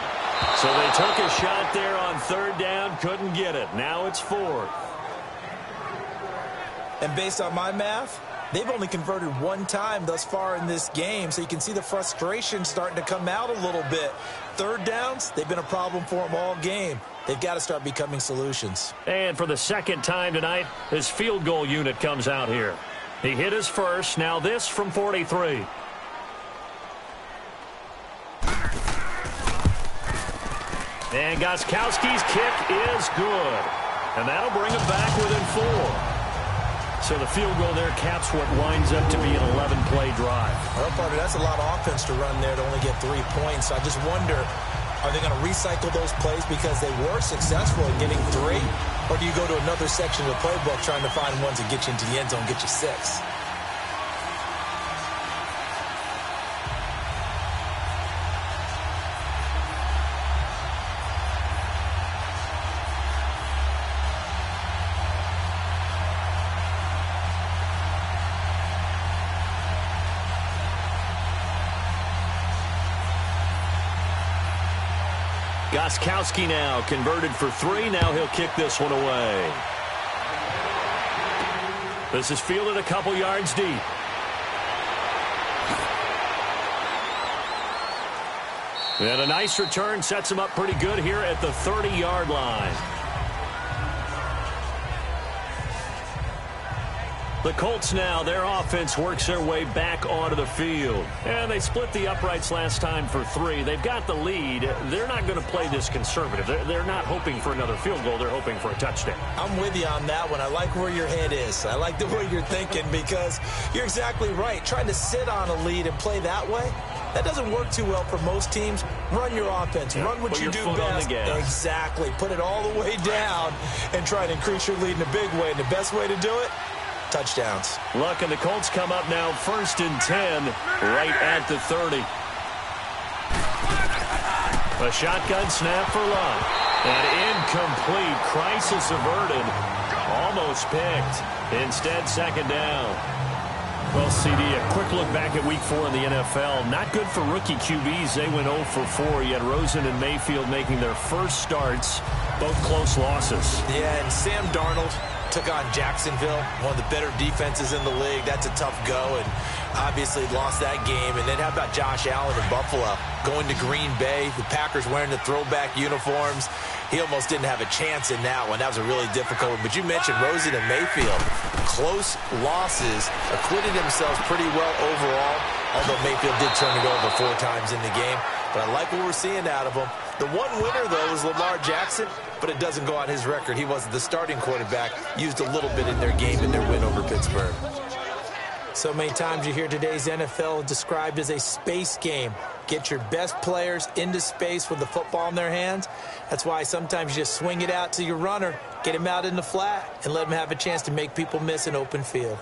[SPEAKER 3] So they took a shot there on 3rd down, couldn't get it. Now it's 4th.
[SPEAKER 6] And based on my math, they've only converted one time thus far in this game, so you can see the frustration starting to come out a little bit. 3rd downs, they've been a problem for them all game. They've got to start becoming solutions.
[SPEAKER 3] And for the 2nd time tonight, his field goal unit comes out here. He hit his first, now this from 43. And Gostkowski's kick is good. And that'll bring him back within 4. So the field goal there caps what winds up to be an 11-play drive.
[SPEAKER 6] Well, partner, that's a lot of offense to run there to only get 3 points. I just wonder, are they going to recycle those plays because they were successful in getting 3? Or do you go to another section of the playbook trying to find ones that get you into the end zone, get you 6?
[SPEAKER 3] Gostkowski now converted for 3. Now he'll kick this one away. This is fielded a couple yards deep. And a nice return sets him up pretty good here at the 30-yard line. The Colts now, their offense works their way back onto the field. And they split the uprights last time for 3. They've got the lead. They're not going to play this conservative. They're not hoping for another field goal. They're hoping for a touchdown.
[SPEAKER 6] I'm with you on that one. I like where your head is. I like the way you're thinking because you're exactly right. Trying to sit on a lead and play that way, that doesn't work too well for most teams. Run your offense. Run what you do best. Exactly. Put it all the way down and try to increase your lead in a big way. And the best way to do it, touchdowns.
[SPEAKER 3] Look, and the Colts come up now 1st and 10 right at the 30. A shotgun snap for Luck. And incomplete. Crisis averted. Almost picked. Instead, 2nd down. Well, CD, a quick look back at Week 4 in the NFL. Not good for rookie QBs. They went 0 for 4. You had Rosen and Mayfield making their first starts. Both close losses.
[SPEAKER 6] Yeah, and Sam Darnold,
[SPEAKER 4] took on Jacksonville, one of the better defenses in the league. That's a tough go, and obviously lost that game. And then how about Josh Allen in Buffalo going to Green Bay, the Packers wearing the throwback uniforms? He almost didn't have a chance in that one. That was a really difficult one. But you mentioned Rosen and Mayfield. Close losses, acquitted themselves pretty well overall, although Mayfield did turn it over 4 times in the game. But I like what we're seeing out of him. The one winner, though, is Lamar Jackson, but it doesn't go on his record. He wasn't the starting quarterback, used a little bit in their game in their win over Pittsburgh.
[SPEAKER 6] So many times you hear today's NFL described as a space game. Get your best players into space with the football in their hands. That's why sometimes you just swing it out to your runner, get him out in the flat, and let him have a chance to make people miss an open field.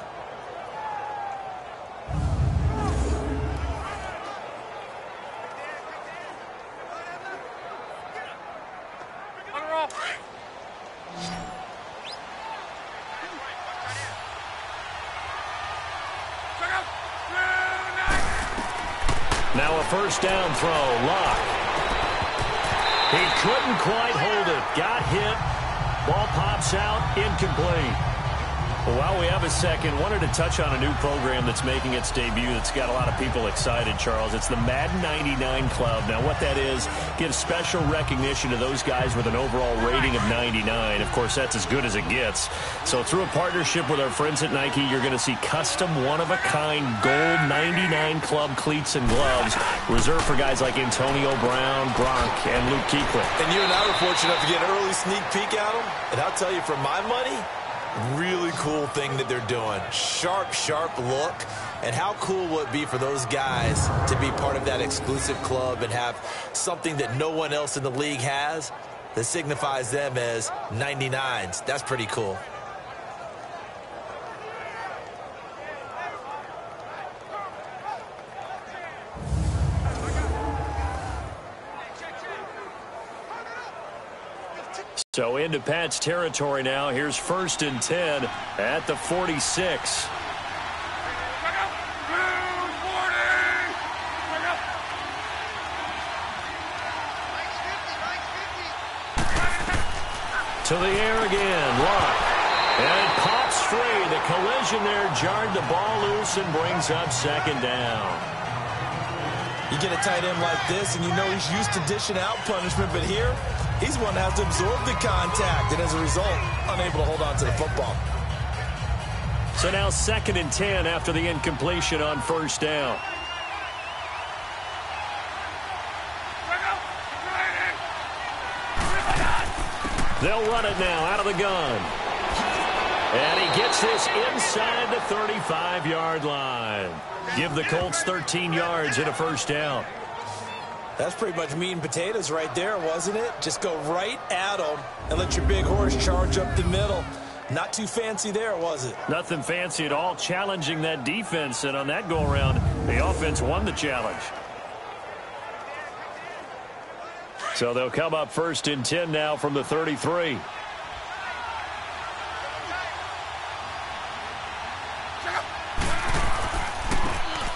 [SPEAKER 3] Now a first down throw, Locke. He couldn't quite hold it. Got hit. Ball pops out, incomplete. Well, while we have a second, wanted to touch on a new program that's making its debut that's got a lot of people excited, Charles. It's the Madden 99 Club. Now, what that is, gives special recognition to those guys with an overall rating of 99. Of course, that's as good as it gets. So through a partnership with our friends at Nike, you're going to see custom one-of-a-kind gold 99 Club cleats and gloves reserved for guys like Antonio Brown, Gronk, and Luke Kuechly.
[SPEAKER 4] And you and I were fortunate enough to get an early sneak peek at them. And I'll tell you, for my money, really cool thing that they're doing. Sharp, sharp look. And how cool will it be for those guys to be part of that exclusive club and have something that no one else in the league has that signifies them as 99s. That's pretty cool.
[SPEAKER 3] So into Pat's territory now. Here's 1st and 10 at the 46. To the air again, Locke. And it pops free. The collision there jarred the ball loose and brings up 2nd down.
[SPEAKER 6] You get a tight end like this, and you know he's used to dishing out punishment, but here, he's one that has to absorb the contact, and as a result, unable to hold on to the football.
[SPEAKER 3] So now 2nd and 10 after the incompletion on 1st down. They'll run it now out of the gun. And he gets this inside the 35-yard line. Give the Colts 13 yards and a 1st down.
[SPEAKER 6] That's pretty much meat and potatoes right there, wasn't it? Just go right at them and let your big horse charge up the middle. Not too fancy there, was it?
[SPEAKER 3] Nothing fancy at all, challenging that defense. And on that go-around, the offense won the challenge. So they'll come up 1st and 10 now from the 33.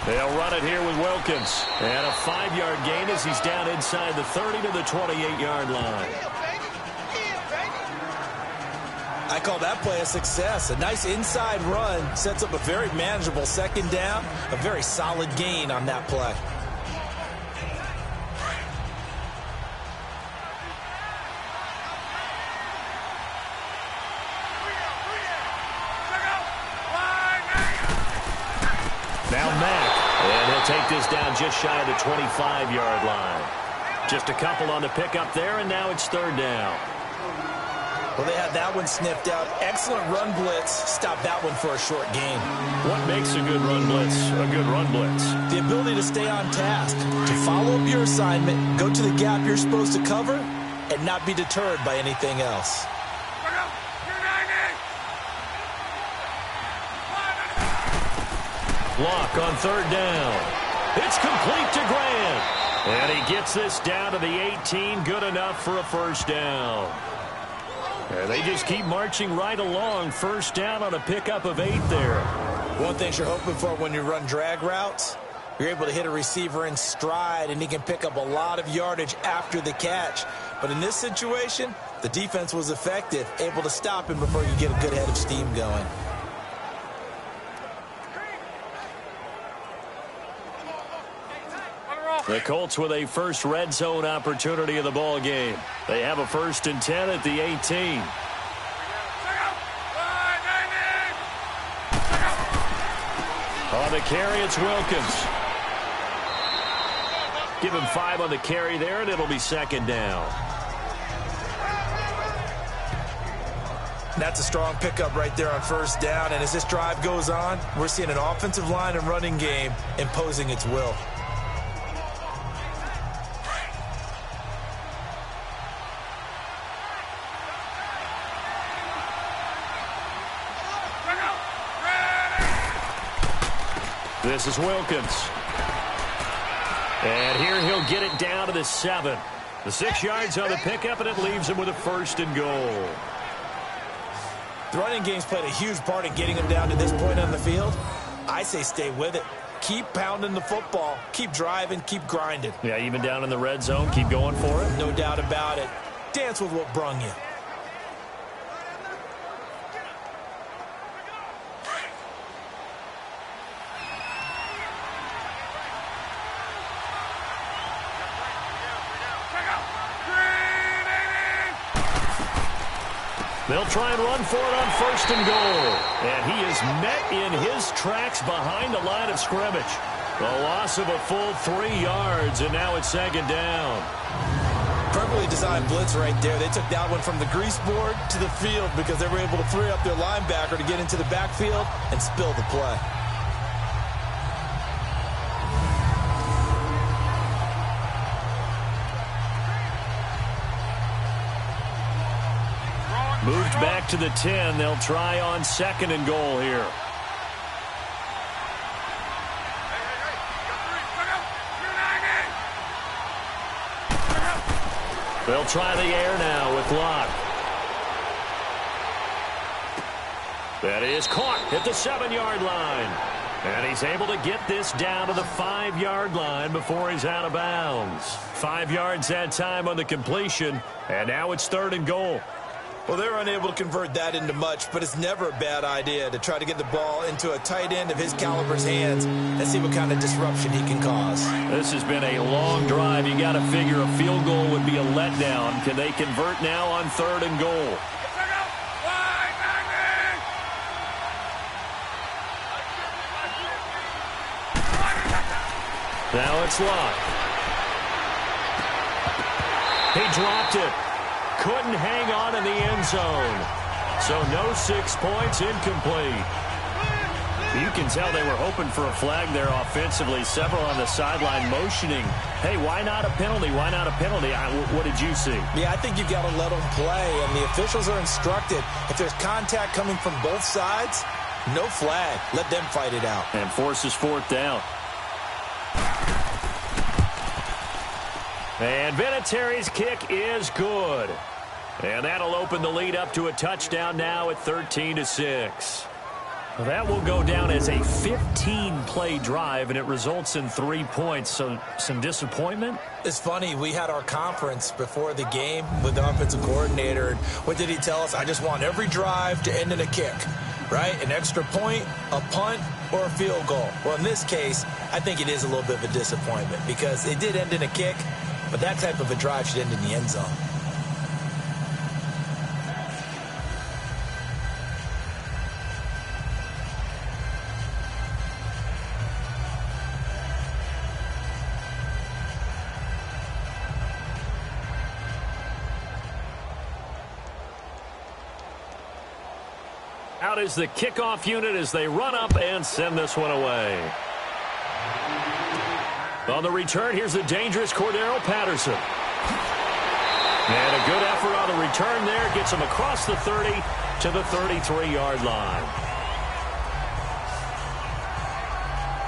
[SPEAKER 3] They'll run it here with Wilkins. And a 5-yard gain as he's down inside the 30 to the 28-yard line.
[SPEAKER 6] I call that play a success. A nice inside run sets up a very manageable 2nd down. A very solid gain on that play.
[SPEAKER 3] Now Mack, and he'll take this down just shy of the 25-yard line. Just a couple on the pickup there, and now it's 3rd down.
[SPEAKER 6] Well, they had that one sniffed out. Excellent run blitz. Stop that one for a short gain.
[SPEAKER 3] What makes a good run blitz a good run blitz?
[SPEAKER 6] The ability to stay on task, to follow up your assignment, go to the gap you're supposed to cover, and not be deterred by anything else.
[SPEAKER 3] Locke on 3rd down. It's complete to Grant. And he gets this down to the 18. Good enough for a 1st down. And they just keep marching right along. 1st down on a pickup of 8 there.
[SPEAKER 6] One thing you're hoping for when you run drag routes, you're able to hit a receiver in stride, and he can pick up a lot of yardage after the catch. But in this situation, The defense was effective, able to stop him before you get a good head of steam going.
[SPEAKER 3] The Colts with a first red zone opportunity of the ball game. They have a 1st and 10 at the 18. On the carry, it's Wilkins. Give him 5 on the carry there, and it'll be 2nd down.
[SPEAKER 6] That's a strong pickup right there on 1st down, and as this drive goes on, we're seeing an offensive line and running game imposing its will.
[SPEAKER 3] This is Wilkins. And here he'll get it down to the 7. The 6 yards on the pickup, and it leaves him with a 1st and goal.
[SPEAKER 6] The running game's played a huge part in getting him down to this point on the field. I say stay with it. Keep pounding the football. Keep driving. Keep grinding.
[SPEAKER 3] Yeah, even down in the red zone, keep going for it.
[SPEAKER 6] No doubt about it. Dance with what brung you.
[SPEAKER 3] They'll try and run for it on 1st and goal. And he is met in his tracks behind the line of scrimmage. The loss of a full 3 yards, and now it's 2nd down.
[SPEAKER 6] Perfectly designed blitz right there. They took that one from the grease board to the field because they were able to free up their linebacker to get into the backfield and spill the play.
[SPEAKER 3] Moved back to the 10. They'll try on 2nd and goal here. They'll try the air now with Locke. That is caught at the 7-yard line. And he's able to get this down to the 5-yard line before he's out of bounds. 5 yards that time on the completion. And now it's 3rd and goal.
[SPEAKER 6] Well, they're unable to convert that into much, but it's never a bad idea to try to get the ball into a tight end of his caliber's hands and see what kind of disruption he can cause.
[SPEAKER 3] This has been a long drive. You got to figure a field goal would be a letdown. Can they convert now on 3rd and goal? Now it's Locke. He dropped it. Couldn't hang on in the end zone. So no 6 points, incomplete. You can tell they were hoping for a flag there offensively. Several on the sideline motioning. Hey, why not a penalty? Why not a penalty? What did you see?
[SPEAKER 6] Yeah, I think you've got to let them play, and the officials are instructed. If there's contact coming from both sides, no flag. Let them fight it out.
[SPEAKER 3] And forces 4th down. And Vinatieri's kick is good. And that'll open the lead up to a touchdown now at 13-6. Well, that will go down as a 15-play drive, and it results in 3 points. So some disappointment?
[SPEAKER 6] It's funny. We had our conference before the game with the offensive coordinator. And what did he tell us? I just want every drive to end in a kick, right? An extra point, a punt, or a field goal. Well, in this case, I think it is a little bit of a disappointment because it did end in a kick, but that type of a drive should end in the end zone.
[SPEAKER 3] Out is the kickoff unit as they run up and send this one away. On the return, here's the dangerous Cordero Patterson. And a good effort on the return there. Gets him across the 30 to the 33-yard line.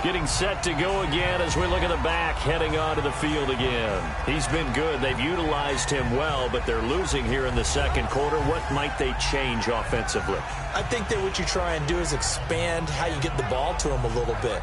[SPEAKER 3] Getting set to go again as we look at the back heading onto the field again. He's been good. They've utilized him well, but they're losing here in the second quarter. What might they change offensively?
[SPEAKER 6] I think that what you try and do is expand how you get the ball to him a little bit.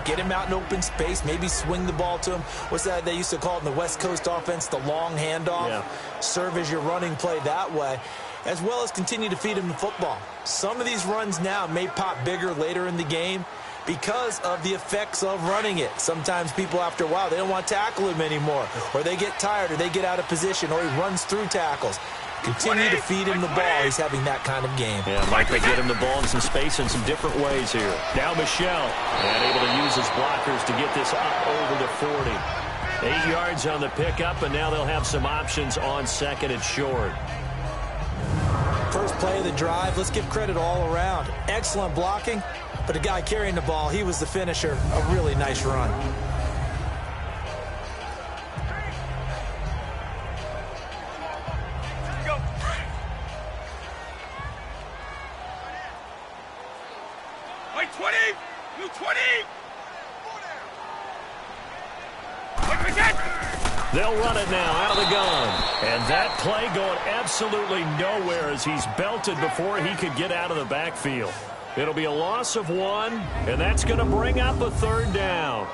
[SPEAKER 6] Get him out in open space, maybe swing the ball to him. What's that they used to call it in the West Coast offense, the long handoff? Yeah. Serve as your running play that way, as well as continue to feed him the football. Some of these runs now may pop bigger later in the game because of the effects of running it. Sometimes people, after a while, they don't want to tackle him anymore, or they get tired, or they get out of position, or he runs through tackles. Continue to feed him the ball. He's having that kind of game.
[SPEAKER 3] Yeah, Mike, they get him the ball in some space in some different ways here. Now Michelle, and able to use his blockers to get this up over the 40. 8 yards on the pickup, and now they'll have some options on second and short.
[SPEAKER 6] First play of the drive, let's give credit all around. Excellent blocking, but the guy carrying the ball, he was the finisher. A really nice run.
[SPEAKER 3] They'll run it now out of the gun. And that play going absolutely nowhere as he's belted before he could get out of the backfield. It'll be a loss of 1, and that's going to bring up a third down.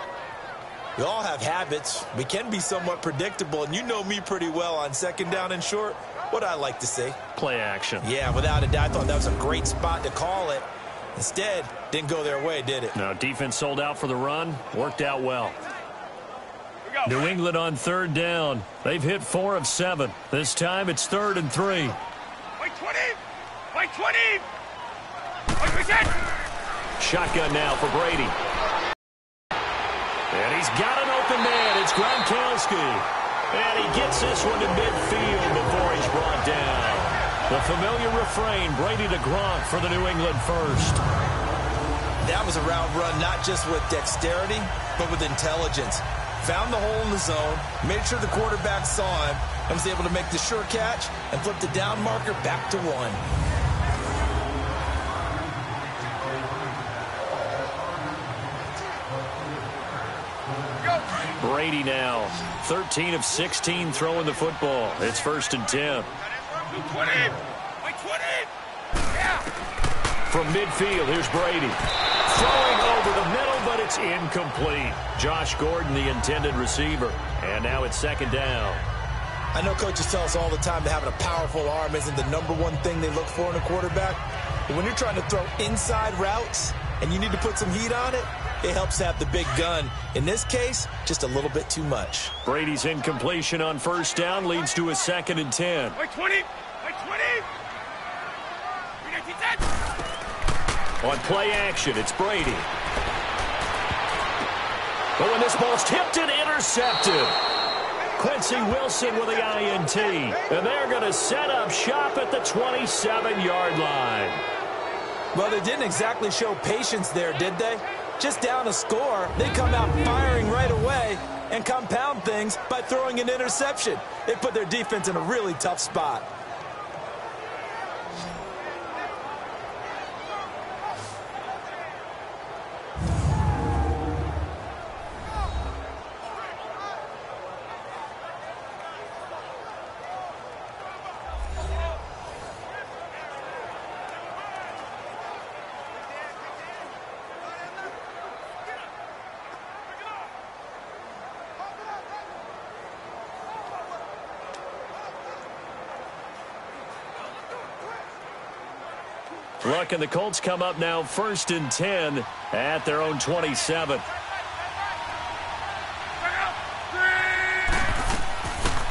[SPEAKER 6] We all have habits. We can be somewhat predictable, and you know me pretty well on second down and short. What I like to see.
[SPEAKER 3] Play action.
[SPEAKER 6] Yeah, without a doubt. I thought that was a great spot to call it. Instead, didn't go their way, did it?
[SPEAKER 3] No, defense sold out for the run. Worked out well. New England on third down. They've hit 4 of 7. This time it's 3rd and 3.
[SPEAKER 5] By 20! By 20! By 20!
[SPEAKER 3] Shotgun now for Brady. And he's got an open man. It's Gronkowski. And he gets this one to midfield before he's brought down. The familiar refrain, Brady to Gronk for the New England first.
[SPEAKER 6] That was a route run not just with dexterity, but with intelligence. Found the hole in the zone, made sure the quarterback saw him, and was able to make the sure catch and flip the down marker back to 1.
[SPEAKER 3] Brady now, 13 of 16 throwing the football. It's 1st and 10.
[SPEAKER 5] 20! By 20! Yeah!
[SPEAKER 3] From midfield, here's Brady. Throwing over the middle, but it's incomplete. Josh Gordon, the intended receiver. And now it's 2nd down.
[SPEAKER 6] I know coaches tell us all the time that having a powerful arm isn't the #1 thing they look for in a quarterback. But when you're trying to throw inside routes and you need to put some heat on it, it helps have the big gun. In this case, just a little bit too much.
[SPEAKER 3] Brady's incompletion on 1st down leads to a 2nd and 10.
[SPEAKER 5] By 20! By 20!
[SPEAKER 3] On play action, it's Brady. But when this ball's tipped and intercepted. Quincy Wilson with the INT. And they're going to set up shop at the 27-yard line.
[SPEAKER 6] Well, they didn't exactly show patience there, did they? Just down a score, they come out firing right away and compound things by throwing an interception. They put their defense in a really tough spot.
[SPEAKER 3] Luck and the Colts come up now 1st and 10 at their own 27.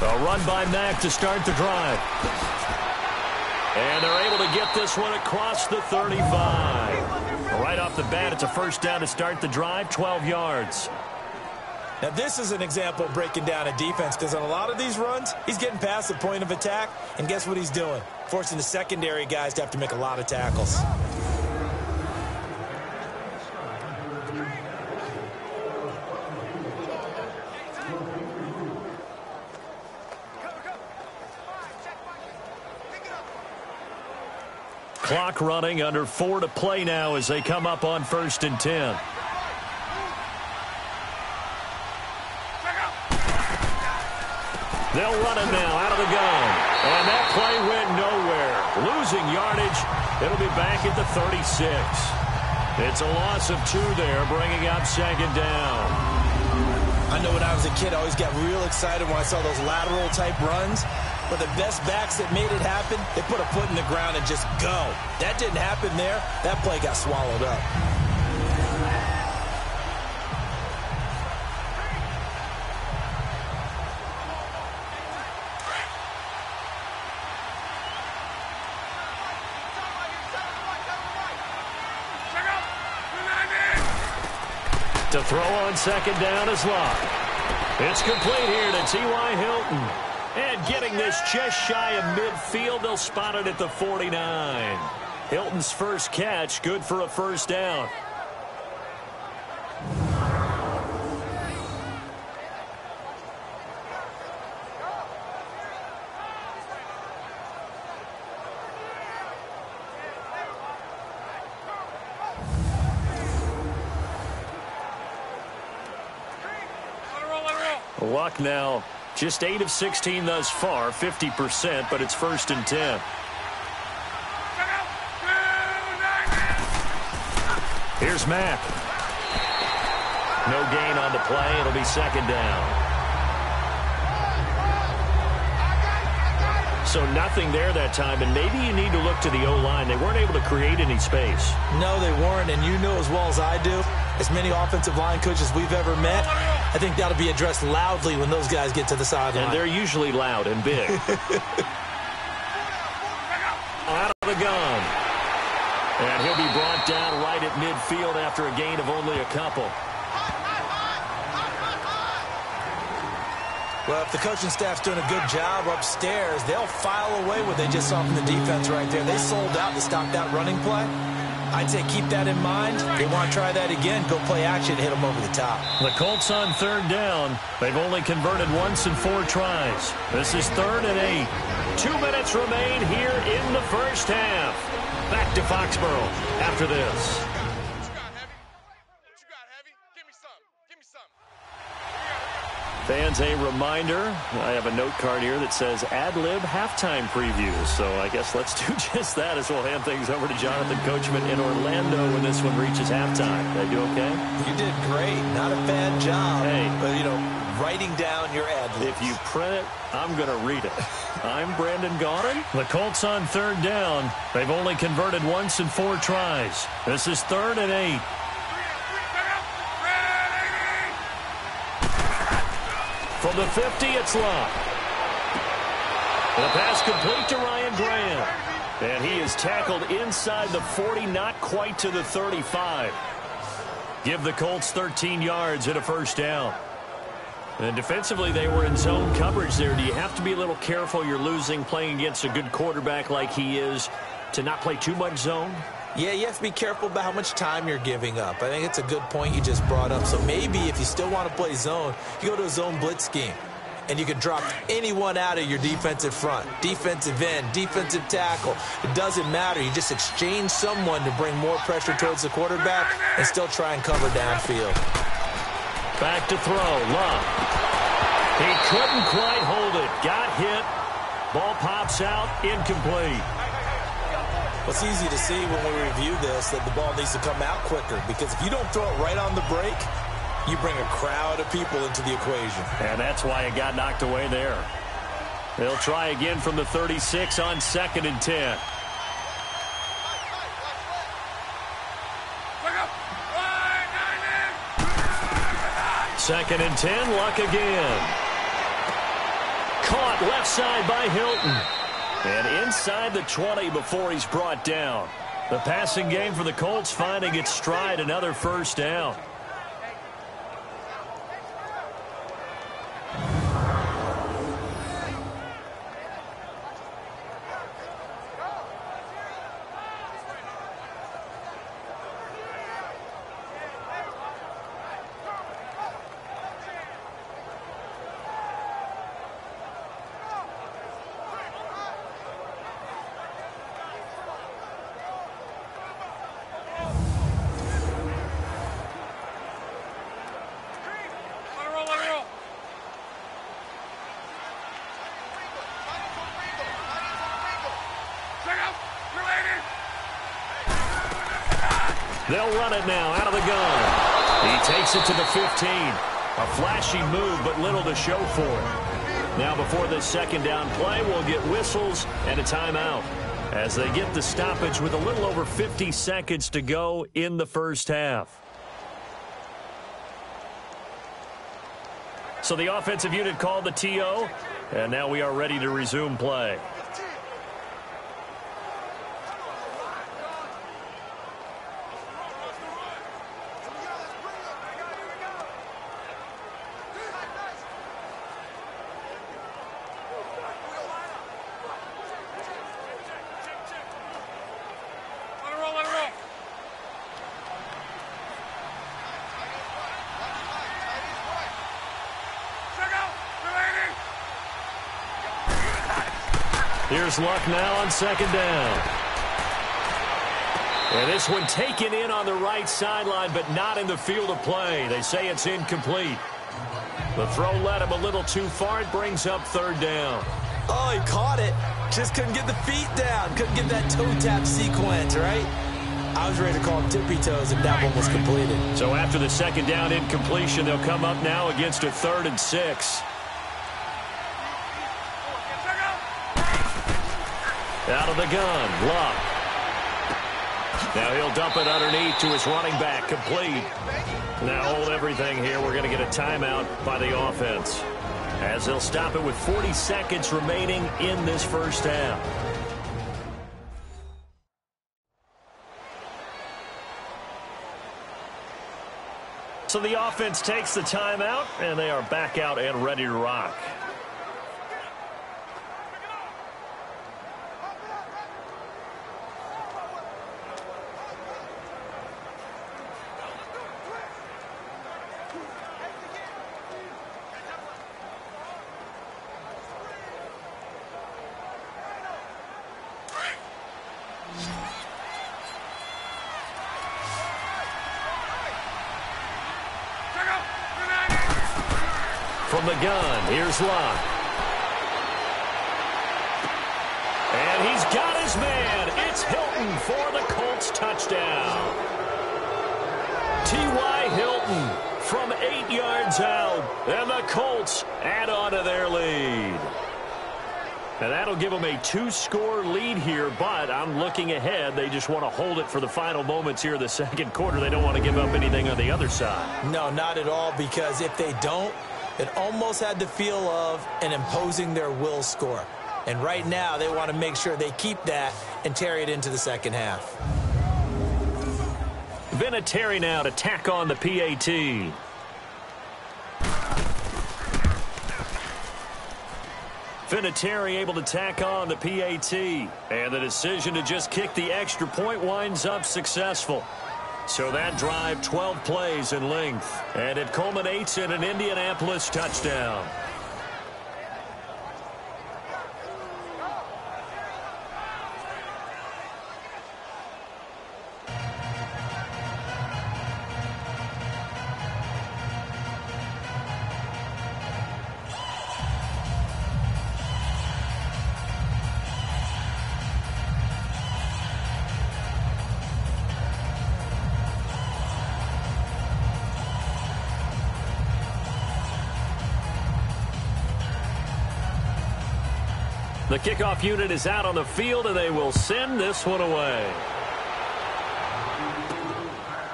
[SPEAKER 3] A run by Mack to start the drive. And they're able to get this one across the 35. Right off the bat, it's a 1st down to start the drive, 12 yards.
[SPEAKER 6] Now, this is an example of breaking down a defense because on a lot of these runs, he's getting past the point of attack, and guess what he's doing? Forcing the secondary guys to have to make a lot of tackles.
[SPEAKER 3] Clock running, under 4 to play now as they come up on 1st and 10. They'll run it now out of the gun. And that play went nowhere. Losing yardage. It'll be back at the 36. It's a loss of 2 there, bringing up second down.
[SPEAKER 6] I know when I was a kid, I always got real excited when I saw those lateral-type runs. But the best backs that made it happen, they put a foot in the ground and just go. That didn't happen there. That play got swallowed up.
[SPEAKER 3] To throw on second down is Locke. It's complete here to T.Y. Hilton. And getting this just shy of midfield, they'll spot it at the 49. Hilton's first catch, good for a first down. Luck now just 8 of 16 thus far, 50%, but it's 1st and 10. Here's Mack. No gain on the play. It'll be second down. So nothing there that time, and maybe you need to look to the O-line. They weren't able to create any space.
[SPEAKER 6] No, they weren't, and you know as well as I do, as many offensive line coaches we've ever met, I think that'll be addressed loudly when those guys get to the sideline.
[SPEAKER 3] And they're usually loud and big. Out of the gun. And he'll be brought down right at midfield after a gain of only a couple.
[SPEAKER 6] Well, if the coaching staff's doing a good job upstairs, they'll file away what they just saw from the defense right there. They sold out to stop that running play. I'd say keep that in mind. They want to try that again. Go play action, hit them over the top.
[SPEAKER 3] The Colts on 3rd down. They've only converted once in 4 tries. This is 3rd and 8. 2 minutes remain here in the first half. Back to Foxborough after this. Fans, a reminder, I have a note card here that says ad-lib halftime previews. So I guess let's do just that as we'll hand things over to Jonathan Coachman in Orlando when this one reaches halftime. Did I do okay?
[SPEAKER 6] You did great. Not a bad job.
[SPEAKER 3] Hey.
[SPEAKER 6] But, you know, writing down your ad-libs.
[SPEAKER 3] If you print it, I'm going to read it. I'm Brandon Gaudin. The Colts on 3rd down. They've only converted once in 4 tries. This is 3rd and 8. From the 50, it's Locke. The pass complete to Ryan Graham. And he is tackled inside the 40, not quite to the 35. Give the Colts 13 yards and a first down. And defensively, they were in zone coverage there. Do you have to be a little careful? You're losing, playing against a good quarterback like he is, to not play too much zone?
[SPEAKER 6] Yeah, you have to be careful about how much time you're giving up. I think it's a good point you just brought up. So maybe if you still want to play zone, you go to a zone blitz scheme. And you can drop anyone out of your defensive front. Defensive end, defensive tackle. It doesn't matter. You just exchange someone to bring more pressure towards the quarterback and still try and cover downfield.
[SPEAKER 3] Back to throw. Love. He couldn't quite hold it. Got hit. Ball pops out. Incomplete.
[SPEAKER 6] Well, it's easy to see when we review this that the ball needs to come out quicker, because if you don't throw it right on the break, you bring a crowd of people into the equation.
[SPEAKER 3] And that's why it got knocked away there. They'll try again from the 36 on 2nd and 10. Second and 10, Luck again. Caught left side by Hilton. And inside the 20 before he's brought down. The passing game for the Colts finding its stride, another first down. They'll run it now out of the gun. He takes it to the 15. A flashy move, but little to show for it. Now before this second down play, we'll get whistles and a timeout as they get the stoppage with a little over 50 seconds to go in the first half. So the offensive unit called the TO, and now we are ready to resume play. Here's Luck now on second down. And this one taken in on the right sideline, but not in the field of play. They say it's incomplete. The throw led him a little too far. It brings up third down.
[SPEAKER 6] Oh, he caught it. Just couldn't get the feet down. Couldn't get that toe tap sequence, right? I was ready to call him tippy toes if that one was completed.
[SPEAKER 3] So after the second down incompletion, they'll come up now against a 3rd and 6. Out of the gun, Luck. Now he'll dump it underneath to his running back, complete. Now hold everything here. We're going to get a timeout by the offense, as they'll stop it with 40 seconds remaining in this first half. So the offense takes the timeout, and they are back out and ready to rock. From the gun, here's Luck. And he's got his man. It's Hilton for the Colts touchdown. T.Y. Hilton from 8 yards out. And the Colts add on to their lead. And that'll give them a 2-score lead here, but I'm looking ahead. They just want to hold it for the final moments here in the second quarter. They don't want to give up anything on the other side.
[SPEAKER 6] No, not at all, because if they don't, it almost had the feel of an imposing their will score. And right now, they want to make sure they keep that and carry it into the second half.
[SPEAKER 3] Vinatieri now to tack on the PAT. Vinatieri able to tack on the PAT. And the decision to just kick the extra point winds up successful. So that drive, 12 plays in length. And it culminates in an Indianapolis touchdown. The kickoff unit is out on the field, and they will send this one away.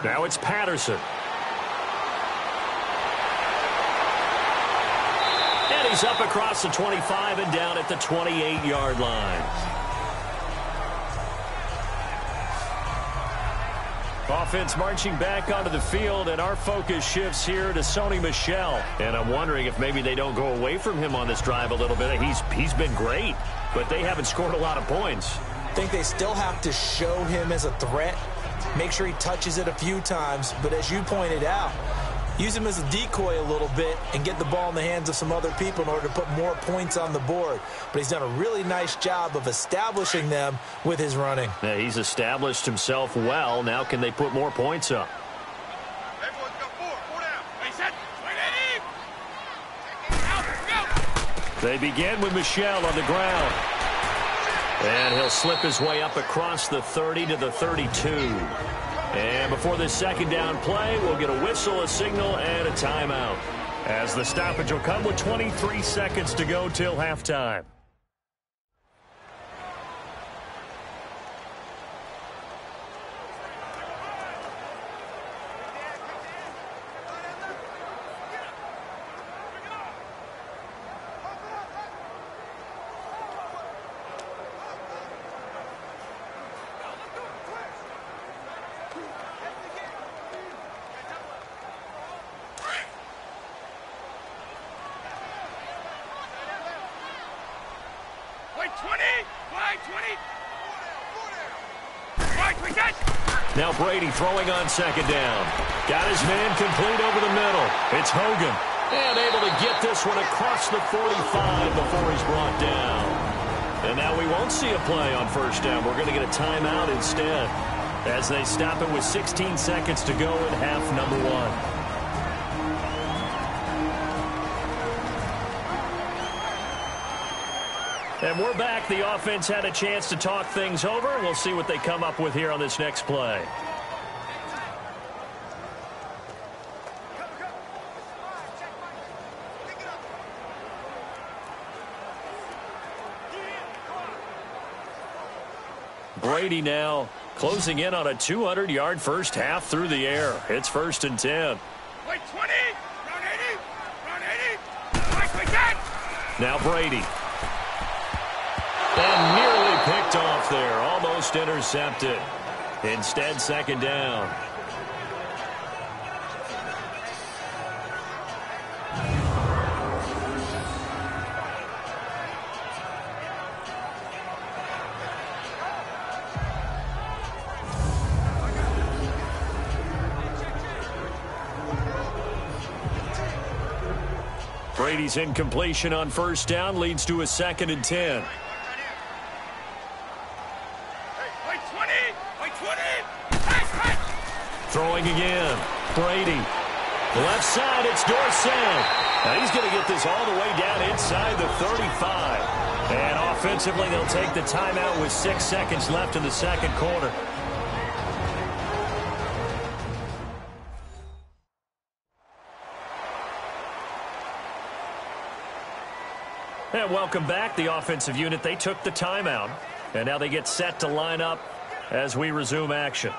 [SPEAKER 3] Now it's Patterson. And he's up across the 25 and down at the 28-yard line. Offense marching back onto the field, and our focus shifts here to Sony Michel. And I'm wondering if maybe they don't go away from him on this drive a little bit. He's been great, but they haven't scored a lot of points.
[SPEAKER 6] I think they still have to show him as a threat, make sure he touches it a few times. But as you pointed out, use him as a decoy a little bit and get the ball in the hands of some other people in order to put more points on the board. But he's done a really nice job of establishing them with his running.
[SPEAKER 3] Yeah, he's established himself well. Now can they put more points up?
[SPEAKER 5] Everyone's got four down. Hey, set. Out, go.
[SPEAKER 3] They begin with Michel on the ground. And he'll slip his way up across the 30 to the 32. And before this second down play, we'll get a whistle, a signal, and a timeout, as the stoppage will come with 23 seconds to go till halftime. Now Brady throwing on second down. Got his man complete over the middle. It's Hogan. And able to get this one across the 45 before he's brought down. And now we won't see a play on first down. We're going to get a timeout instead, as they stop it with 16 seconds to go in half number one. And we're back. The offense had a chance to talk things over. We'll see what they come up with here on this next play. Brady now closing in on a 200-yard first half through the air. It's 1st and 10.
[SPEAKER 5] Wait, 20, run 80, run 80.
[SPEAKER 3] Now Brady. And nearly picked off there. Almost intercepted. Instead, second down. Brady's incompletion on first down leads to a 2nd and 10. Throwing again. Brady. Left side, it's Dorsett. Now he's going to get this all the way down inside the 35. And offensively, they'll take the timeout with 6 seconds left in the second quarter. And welcome back. The offensive unit, they took the timeout. And now they get set to line up as we resume action.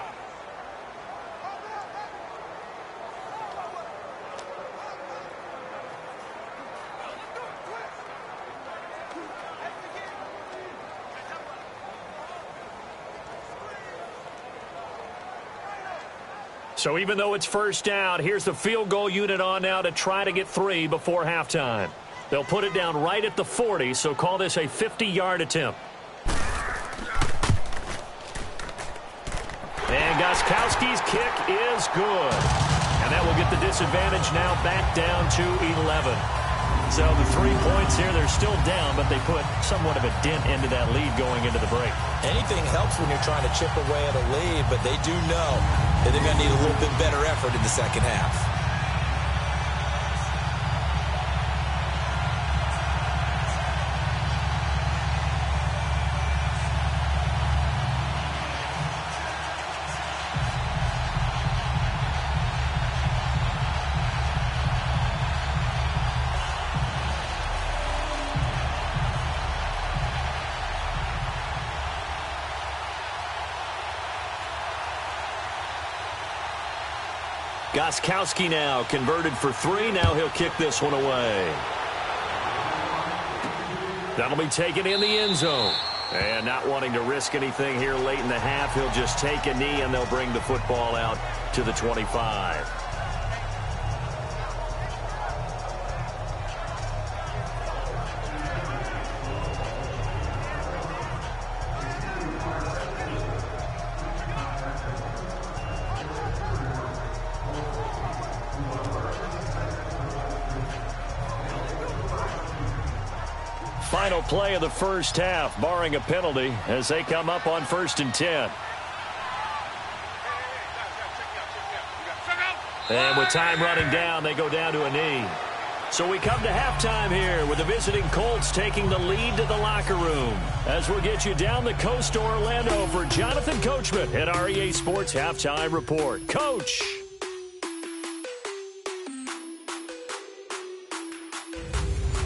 [SPEAKER 3] So even though it's first down, here's the field goal unit on now to try to get 3 before halftime. They'll put it down right at the 40, so call this a 50-yard attempt. And Gostkowski's kick is good. And that will get the disadvantage now back down to 11. So the 3 points here, they're still down, but they put somewhat of a dent into that lead going into the break.
[SPEAKER 6] Anything helps when you're trying to chip away at a lead, but they do know that they're going to need a little bit better effort in the second half.
[SPEAKER 3] Gostkowski now converted for 3. Now he'll kick this one away. That'll be taken in the end zone. And not wanting to risk anything here late in the half, he'll just take a knee and they'll bring the football out to the 25. Final play of the first half, barring a penalty, as they come up on 1st and 10. And with time running down, they go down to a knee. So we come to halftime here with the visiting Colts taking the lead to the locker room. As we'll get you down the coast to Orlando for Jonathan Coachman at our EA Sports Halftime Report. Coach.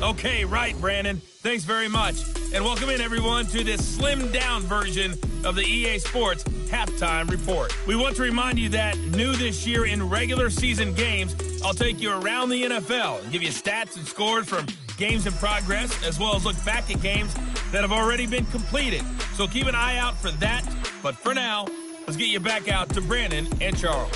[SPEAKER 2] Okay, right, Brandon. Thanks very much. And welcome in, everyone, to this slimmed-down version of the EA Sports Halftime Report. We want to remind you that new this year in regular season games, I'll take you around the NFL and give you stats and scores from games in progress, as well as look back at games that have already been completed. So keep an eye out for that. But for now, let's get you back out to Brandon and Charles.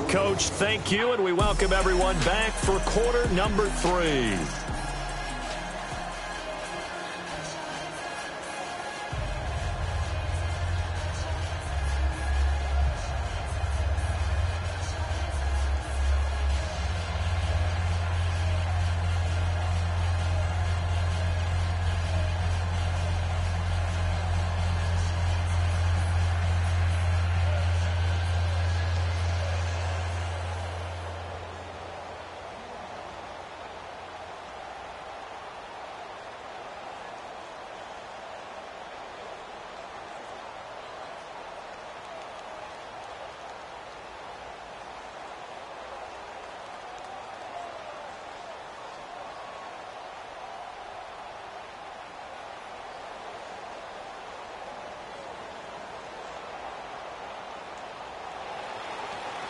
[SPEAKER 3] Coach, thank you, and we welcome everyone back for quarter number 3.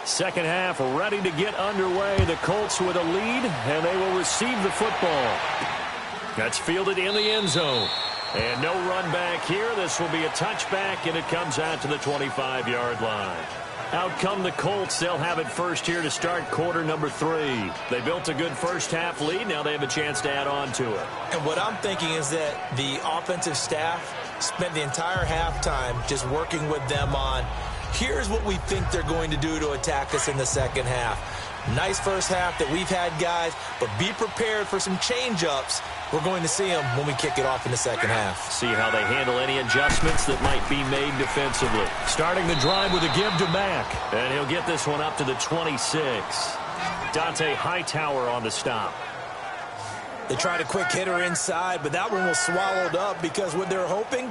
[SPEAKER 3] Second half ready to get underway. The Colts with a lead, and they will receive the football. That's fielded in the end zone. And no run back here. This will be a touchback, and it comes out to the 25-yard line. Out come the Colts. They'll have it first here to start quarter number 3. They built a good first half lead. Now they have a chance to add on to it.
[SPEAKER 6] And what I'm thinking is that the offensive staff spent the entire halftime just working with them on, here's what we think they're going to do to attack us in the second half. Nice first half that we've had, guys, but be prepared for some change-ups. We're going to see them when we kick it off in the second half.
[SPEAKER 3] See how they handle any adjustments that might be made defensively. Starting the drive with a give to Mack, and he'll get this one up to the 26. Dante Hightower on the stop.
[SPEAKER 6] They tried a quick hitter inside, but that one was swallowed up because what they're hoping,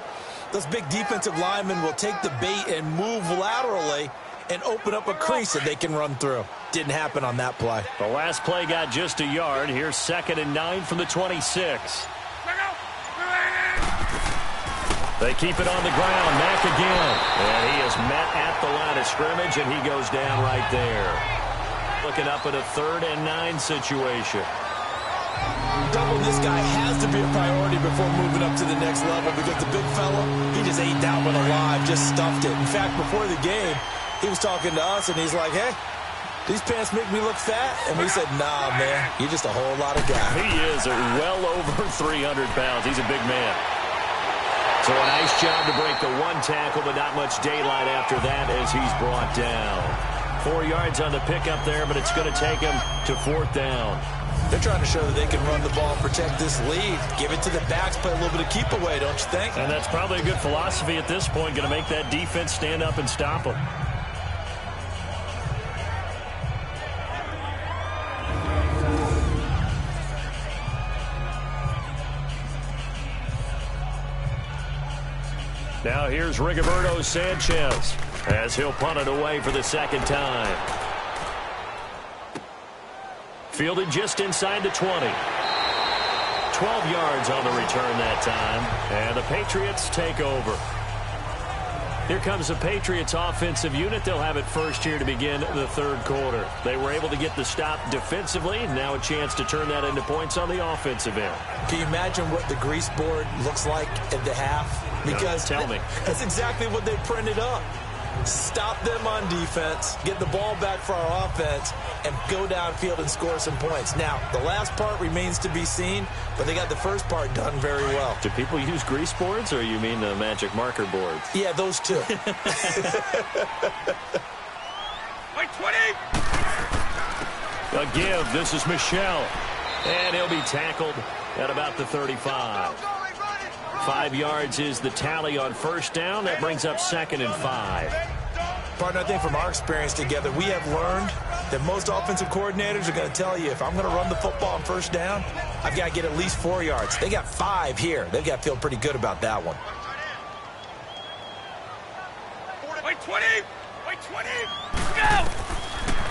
[SPEAKER 6] those big defensive linemen will take the bait and move laterally and open up a crease that they can run through. Didn't happen on that play.
[SPEAKER 3] The last play got just a yard. Here's 2nd and 9 from the 26. They keep it on the ground. Mack again. And he is met at the line of scrimmage, and he goes down right there. Looking up at a 3rd and 9 situation.
[SPEAKER 6] Double this guy has to be a priority before moving up to the next level because the big fella, he just ate that one alive, just stuffed it. In fact, before the game, he was talking to us, and he's like, hey, these pants make me look fat. And we said, nah, man, you're just a whole lot of guy.
[SPEAKER 3] He is well over 300 pounds. He's a big man. So a nice job to break the one tackle, but not much daylight after that as he's brought down. 4 yards on the pickup there, but it's going to take him to 4th down.
[SPEAKER 6] They're trying to show that they can run the ball and protect this lead. Give it to the backs, play a little bit of keep away, don't you think?
[SPEAKER 3] And that's probably a good philosophy at this point, going to make that defense stand up and stop them. Now here's Rigoberto Sanchez as he'll punt it away for the 2nd time. Fielded just inside the 20. 12 yards on the return that time. And the Patriots take over. Here comes the Patriots offensive unit. They'll have it first here to begin the 3rd quarter. They were able to get the stop defensively. Now a chance to turn that into points on the offensive end.
[SPEAKER 6] Can you imagine what the grease board looks like at the half? Because
[SPEAKER 3] tell me.
[SPEAKER 6] That's exactly what they printed up. Stop them on defense, get the ball back for our offense, and go downfield and score some points. Now, the last part remains to be seen, but they got the first part done very well.
[SPEAKER 3] Do people use grease boards, or you mean the magic marker boards?
[SPEAKER 6] Yeah, those two.
[SPEAKER 5] Like 20!
[SPEAKER 3] A give. This is Michelle. And he'll be tackled at about the 35. 5 yards is the tally on first down. That brings up 2nd and 5.
[SPEAKER 6] Partner, I think from our experience together, we have learned that most offensive coordinators are going to tell you, if I'm going to run the football on first down, I've got to get at least 4 yards. They got 5 here. They've got to feel pretty good about that one.
[SPEAKER 5] Wait, 20! Wait, 20! Go!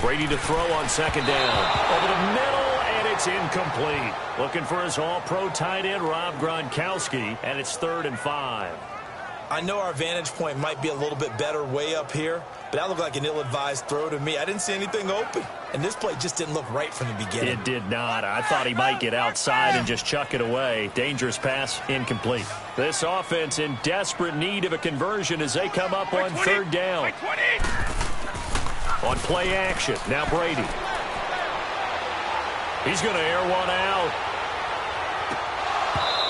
[SPEAKER 3] Brady to throw on 2nd down. Over the middle, and it's incomplete. Looking for his all-pro tight end, Rob Gronkowski, and it's 3rd and 5.
[SPEAKER 6] I know our vantage point might be a little bit better way up here, but that looked like an ill-advised throw to me. I didn't see anything open, and this play just didn't look right from the beginning.
[SPEAKER 3] It did not. I thought he might get outside and just chuck it away. Dangerous pass, incomplete. This offense in desperate need of a conversion as they come up on 3rd down. On play action, now Brady. He's going to air one out.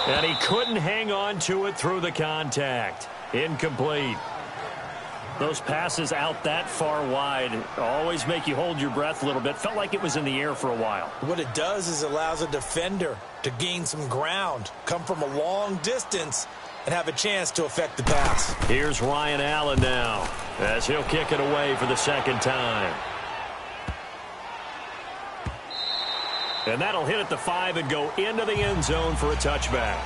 [SPEAKER 3] And he couldn't hang on to it through the contact. Incomplete. Those passes out that far wide always make you hold your breath a little bit. Felt like it was in the air for a while.
[SPEAKER 6] What it does is allows a defender to gain some ground, come from a long distance, and have a chance to affect the pass.
[SPEAKER 3] Here's Ryan Allen now, as he'll kick it away for the 2nd time. And that'll hit at the 5 and go into the end zone for a touchback.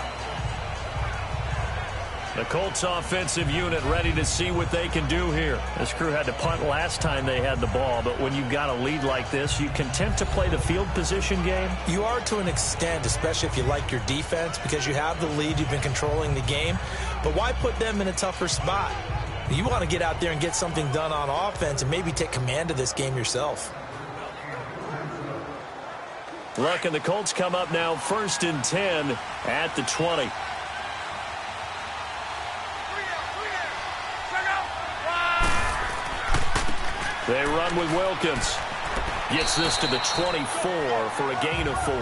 [SPEAKER 3] The Colts offensive unit ready to see what they can do here. This crew had to punt last time they had the ball, but when you've got a lead like this, you content to play the field position game?
[SPEAKER 6] You are to an extent, especially if you like your defense, because you have the lead, you've been controlling the game. But why put them in a tougher spot? You want to get out there and get something done on offense and maybe take command of this game yourself.
[SPEAKER 3] Look, and the Colts come up now 1st and 10 at the 20. They run with Wilkins. Gets this to the 24 for a gain of 4.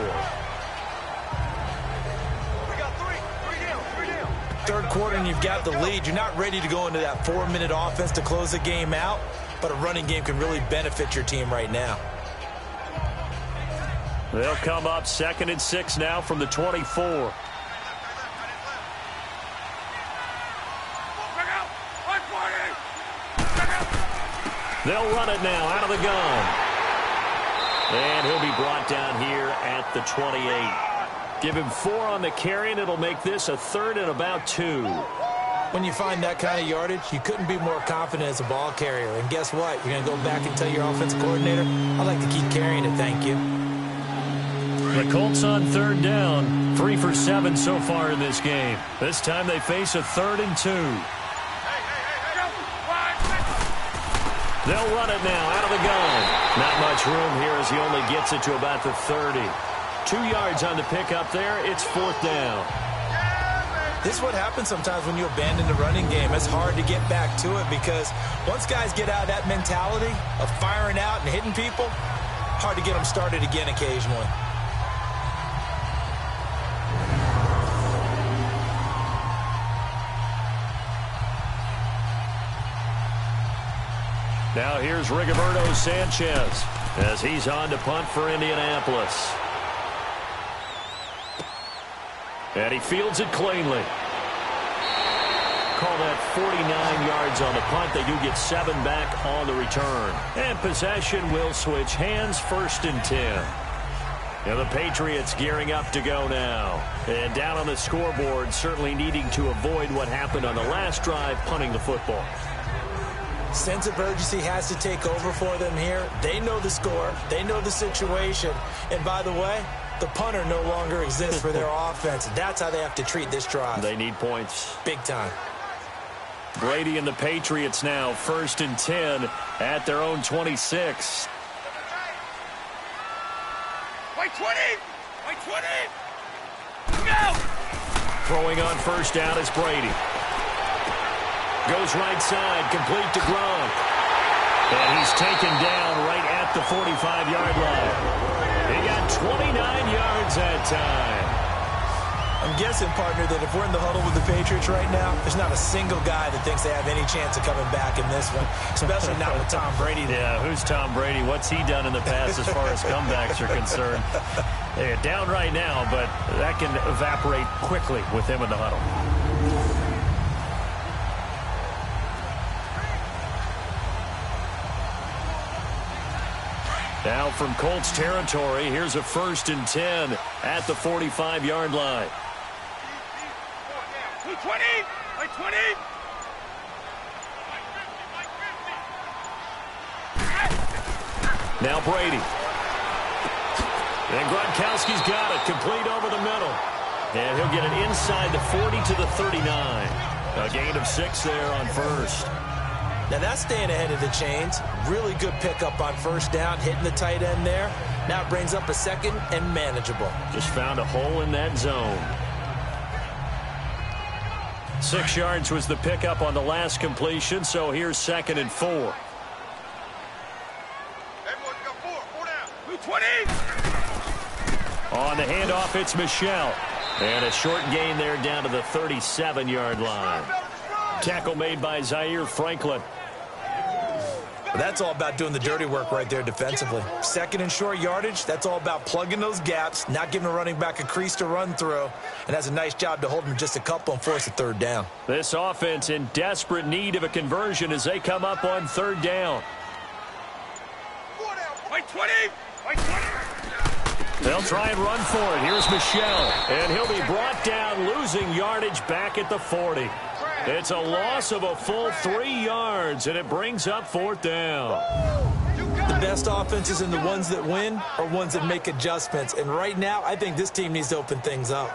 [SPEAKER 6] Third quarter and you've got the lead. You're not ready to go into that 4-minute offense to close the game out, but a running game can really benefit your team right now.
[SPEAKER 3] They'll come up 2nd and 6 now from the 24. They'll run it now out of the gun. And he'll be brought down here at the 28. Give him 4 on the carry, and it'll make this a 3rd and about 2.
[SPEAKER 6] When you find that kind of yardage, you couldn't be more confident as a ball carrier. And guess what? You're going to go back and tell your offensive coordinator, I'd like to keep carrying it, thank you.
[SPEAKER 3] The Colts on 3rd down, 3 for 7 so far in this game. This time they face a 3rd and 2. They'll run it now out of the gun. Not much room here as he only gets it to about the 30. 2 yards on the pickup there. It's 4th down.
[SPEAKER 6] This is what happens sometimes when you abandon the running game. It's hard to get back to it because once guys get out of that mentality of firing out and hitting people, hard to get them started again occasionally.
[SPEAKER 3] Now here's Rigoberto Sanchez as he's on to punt for Indianapolis. And he fields it cleanly. Call that 49 yards on the punt. They do get 7 back on the return. And possession will switch hands, 1st and 10. And the Patriots gearing up to go now. And down on the scoreboard, certainly needing to avoid what happened on the last drive, punting the football.
[SPEAKER 6] Sense of urgency has to take over for them here. They know the score. They know the situation. And by the way, the punter no longer exists for their offense. That's how they have to treat this drive.
[SPEAKER 3] They need points.
[SPEAKER 6] Big time.
[SPEAKER 3] Brady and the Patriots now 1st and 10 at their own 26.
[SPEAKER 5] Wait, 20! Wait, 20! Go!
[SPEAKER 3] Throwing on 1st down is Brady. Goes right side, complete to Gronk. And he's taken down right at the 45-yard line. He got 29 yards that time.
[SPEAKER 6] I'm guessing, partner, that if we're in the huddle with the Patriots right now, there's not a single guy that thinks they have any chance of coming back in this one, especially not with Tom Brady.
[SPEAKER 3] Yeah, who's Tom Brady? What's he done in the past as far as comebacks are concerned? They're down right now, but that can evaporate quickly with him in the huddle. Now from Colts territory, here's a 1st and 10 at the 45-yard line.
[SPEAKER 5] 20! 20!
[SPEAKER 3] Now Brady. And Gronkowski's got it, complete over the middle. And he'll get it inside the 40 to the 39. A gain of 6 there on 1st.
[SPEAKER 6] Now that's staying ahead of the chains. Really good pickup on 1st down, hitting the tight end there. Now it brings up a 2nd and manageable.
[SPEAKER 3] Just found a hole in that zone. 6 yards was the pickup on the last completion, so here's 2nd and 4.
[SPEAKER 5] Everyone's got 4 down. 20!
[SPEAKER 3] On the handoff, it's Michel. And a short gain there down to the 37-yard line. Tackle made by Zaire Franklin.
[SPEAKER 6] That's all about doing the dirty work right there defensively. 2nd and short yardage, that's all about plugging those gaps, not giving a running back a crease to run through, and has a nice job to hold him just a couple and force a 3rd down.
[SPEAKER 3] This offense in desperate need of a conversion as they come up on 3rd down.
[SPEAKER 5] 20! 20!
[SPEAKER 3] They'll try and run for it. Here's Michel, and he'll be brought down, losing yardage back at the 40. It's a loss of a full 3 yards, and it brings up 4th down.
[SPEAKER 6] The best offenses and the ones that win are ones that make adjustments. And right now, I think this team needs to open things up.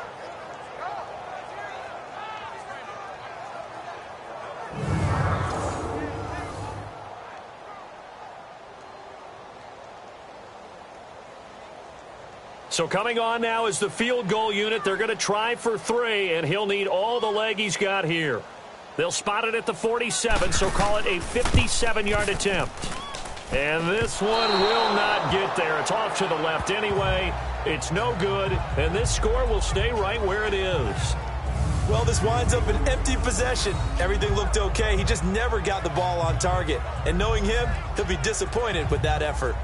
[SPEAKER 3] So coming on now is the field goal unit. They're going to try for 3, and he'll need all the leg he's got here. They'll spot it at the 47, so call it a 57-yard attempt. And this one will not get there. It's off to the left anyway. It's no good, and this score will stay right where it is.
[SPEAKER 6] Well, this winds up an empty possession. Everything looked okay. He just never got the ball on target. And knowing him, he'll be disappointed with that effort.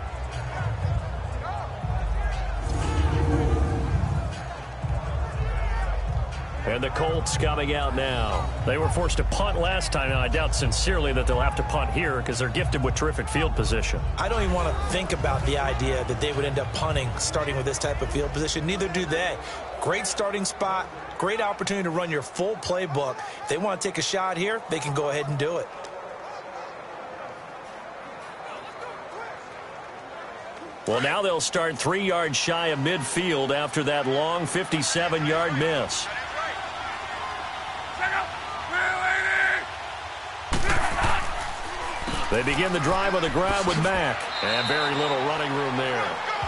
[SPEAKER 3] And the Colts coming out now. They were forced to punt last time. Now, I doubt sincerely that they'll have to punt here because they're gifted with terrific field position.
[SPEAKER 6] I don't even want to think about the idea that they would end up punting starting with this type of field position. Neither do they. Great starting spot. Great opportunity to run your full playbook. If they want to take a shot here, they can go ahead and do it.
[SPEAKER 3] Well, now they'll start 3 yards shy of midfield after that long 57-yard miss. They begin the drive on the ground with Mack. And very little running room there.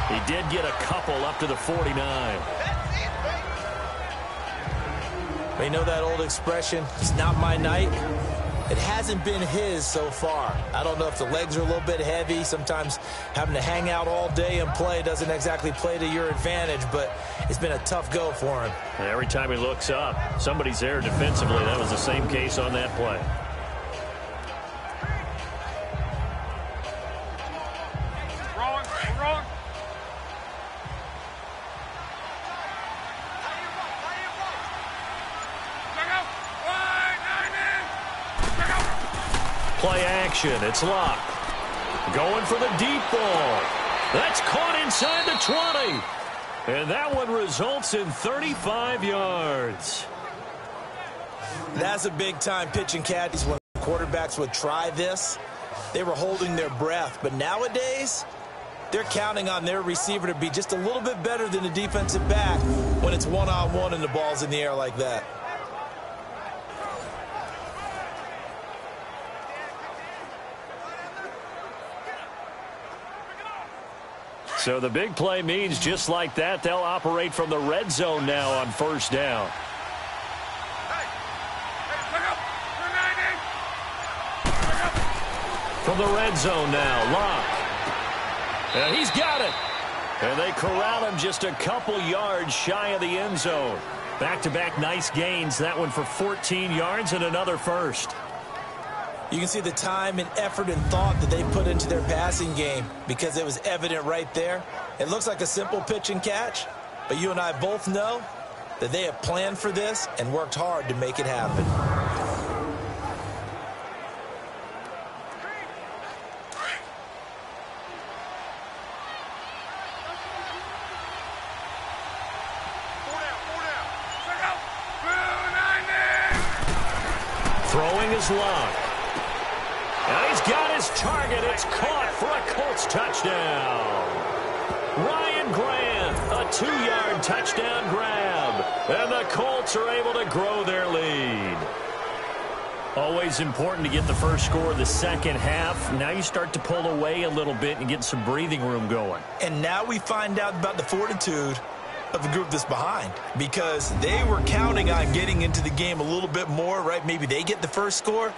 [SPEAKER 3] He did get a couple up to the 49.
[SPEAKER 6] You know that old expression, it's not my night? It hasn't been his so far. I don't know if the legs are a little bit heavy. Sometimes having to hang out all day and play doesn't exactly play to your advantage, but it's been a tough go for him.
[SPEAKER 3] And every time he looks up, somebody's there defensively. That was the same case on that play.
[SPEAKER 5] Wrong.
[SPEAKER 3] Play action. It's locked. Going for the deep ball. That's caught inside the 20. And that one results in 35 yards.
[SPEAKER 6] That's a big-time pitching caddies when quarterbacks would try this. They were holding their breath. But nowadays, they're counting on their receiver to be just a little bit better than the defensive back when it's one-on-one and the ball's in the air like that.
[SPEAKER 3] So the big play means just like that, they'll operate from the red zone now on 1st down. From the red zone now, Locke. And he's got it. And they corral him just a couple yards shy of the end zone. Back-to-back nice gains. That one for 14 yards and another first.
[SPEAKER 6] You can see the time and effort and thought that they put into their passing game because it was evident right there. It looks like a simple pitch and catch, but you and I both know that they have planned for this and worked hard to make it happen.
[SPEAKER 3] Throwing his luck. And he's got his target. It's caught for a Colts touchdown. Ryan Grant, a 2-yard touchdown grab. And the Colts are able to grow their lead. Always important to get the first score of the second half. Now you start to pull away a little bit and get some breathing room going.
[SPEAKER 6] And now we find out about the fortitude of the group that's behind, because they were counting on getting into the game a little bit more, right? Maybe they get the first score.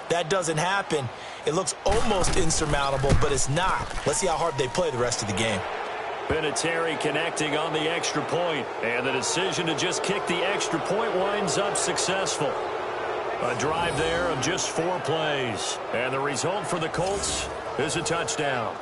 [SPEAKER 6] That doesn't happen. It looks almost insurmountable, but it's not. Let's see how hard they play the rest of the game.
[SPEAKER 3] Vinatieri connecting on the extra point, and the decision to just kick the extra point winds up successful. A drive there of just 4 plays, and the result for the Colts is a touchdown.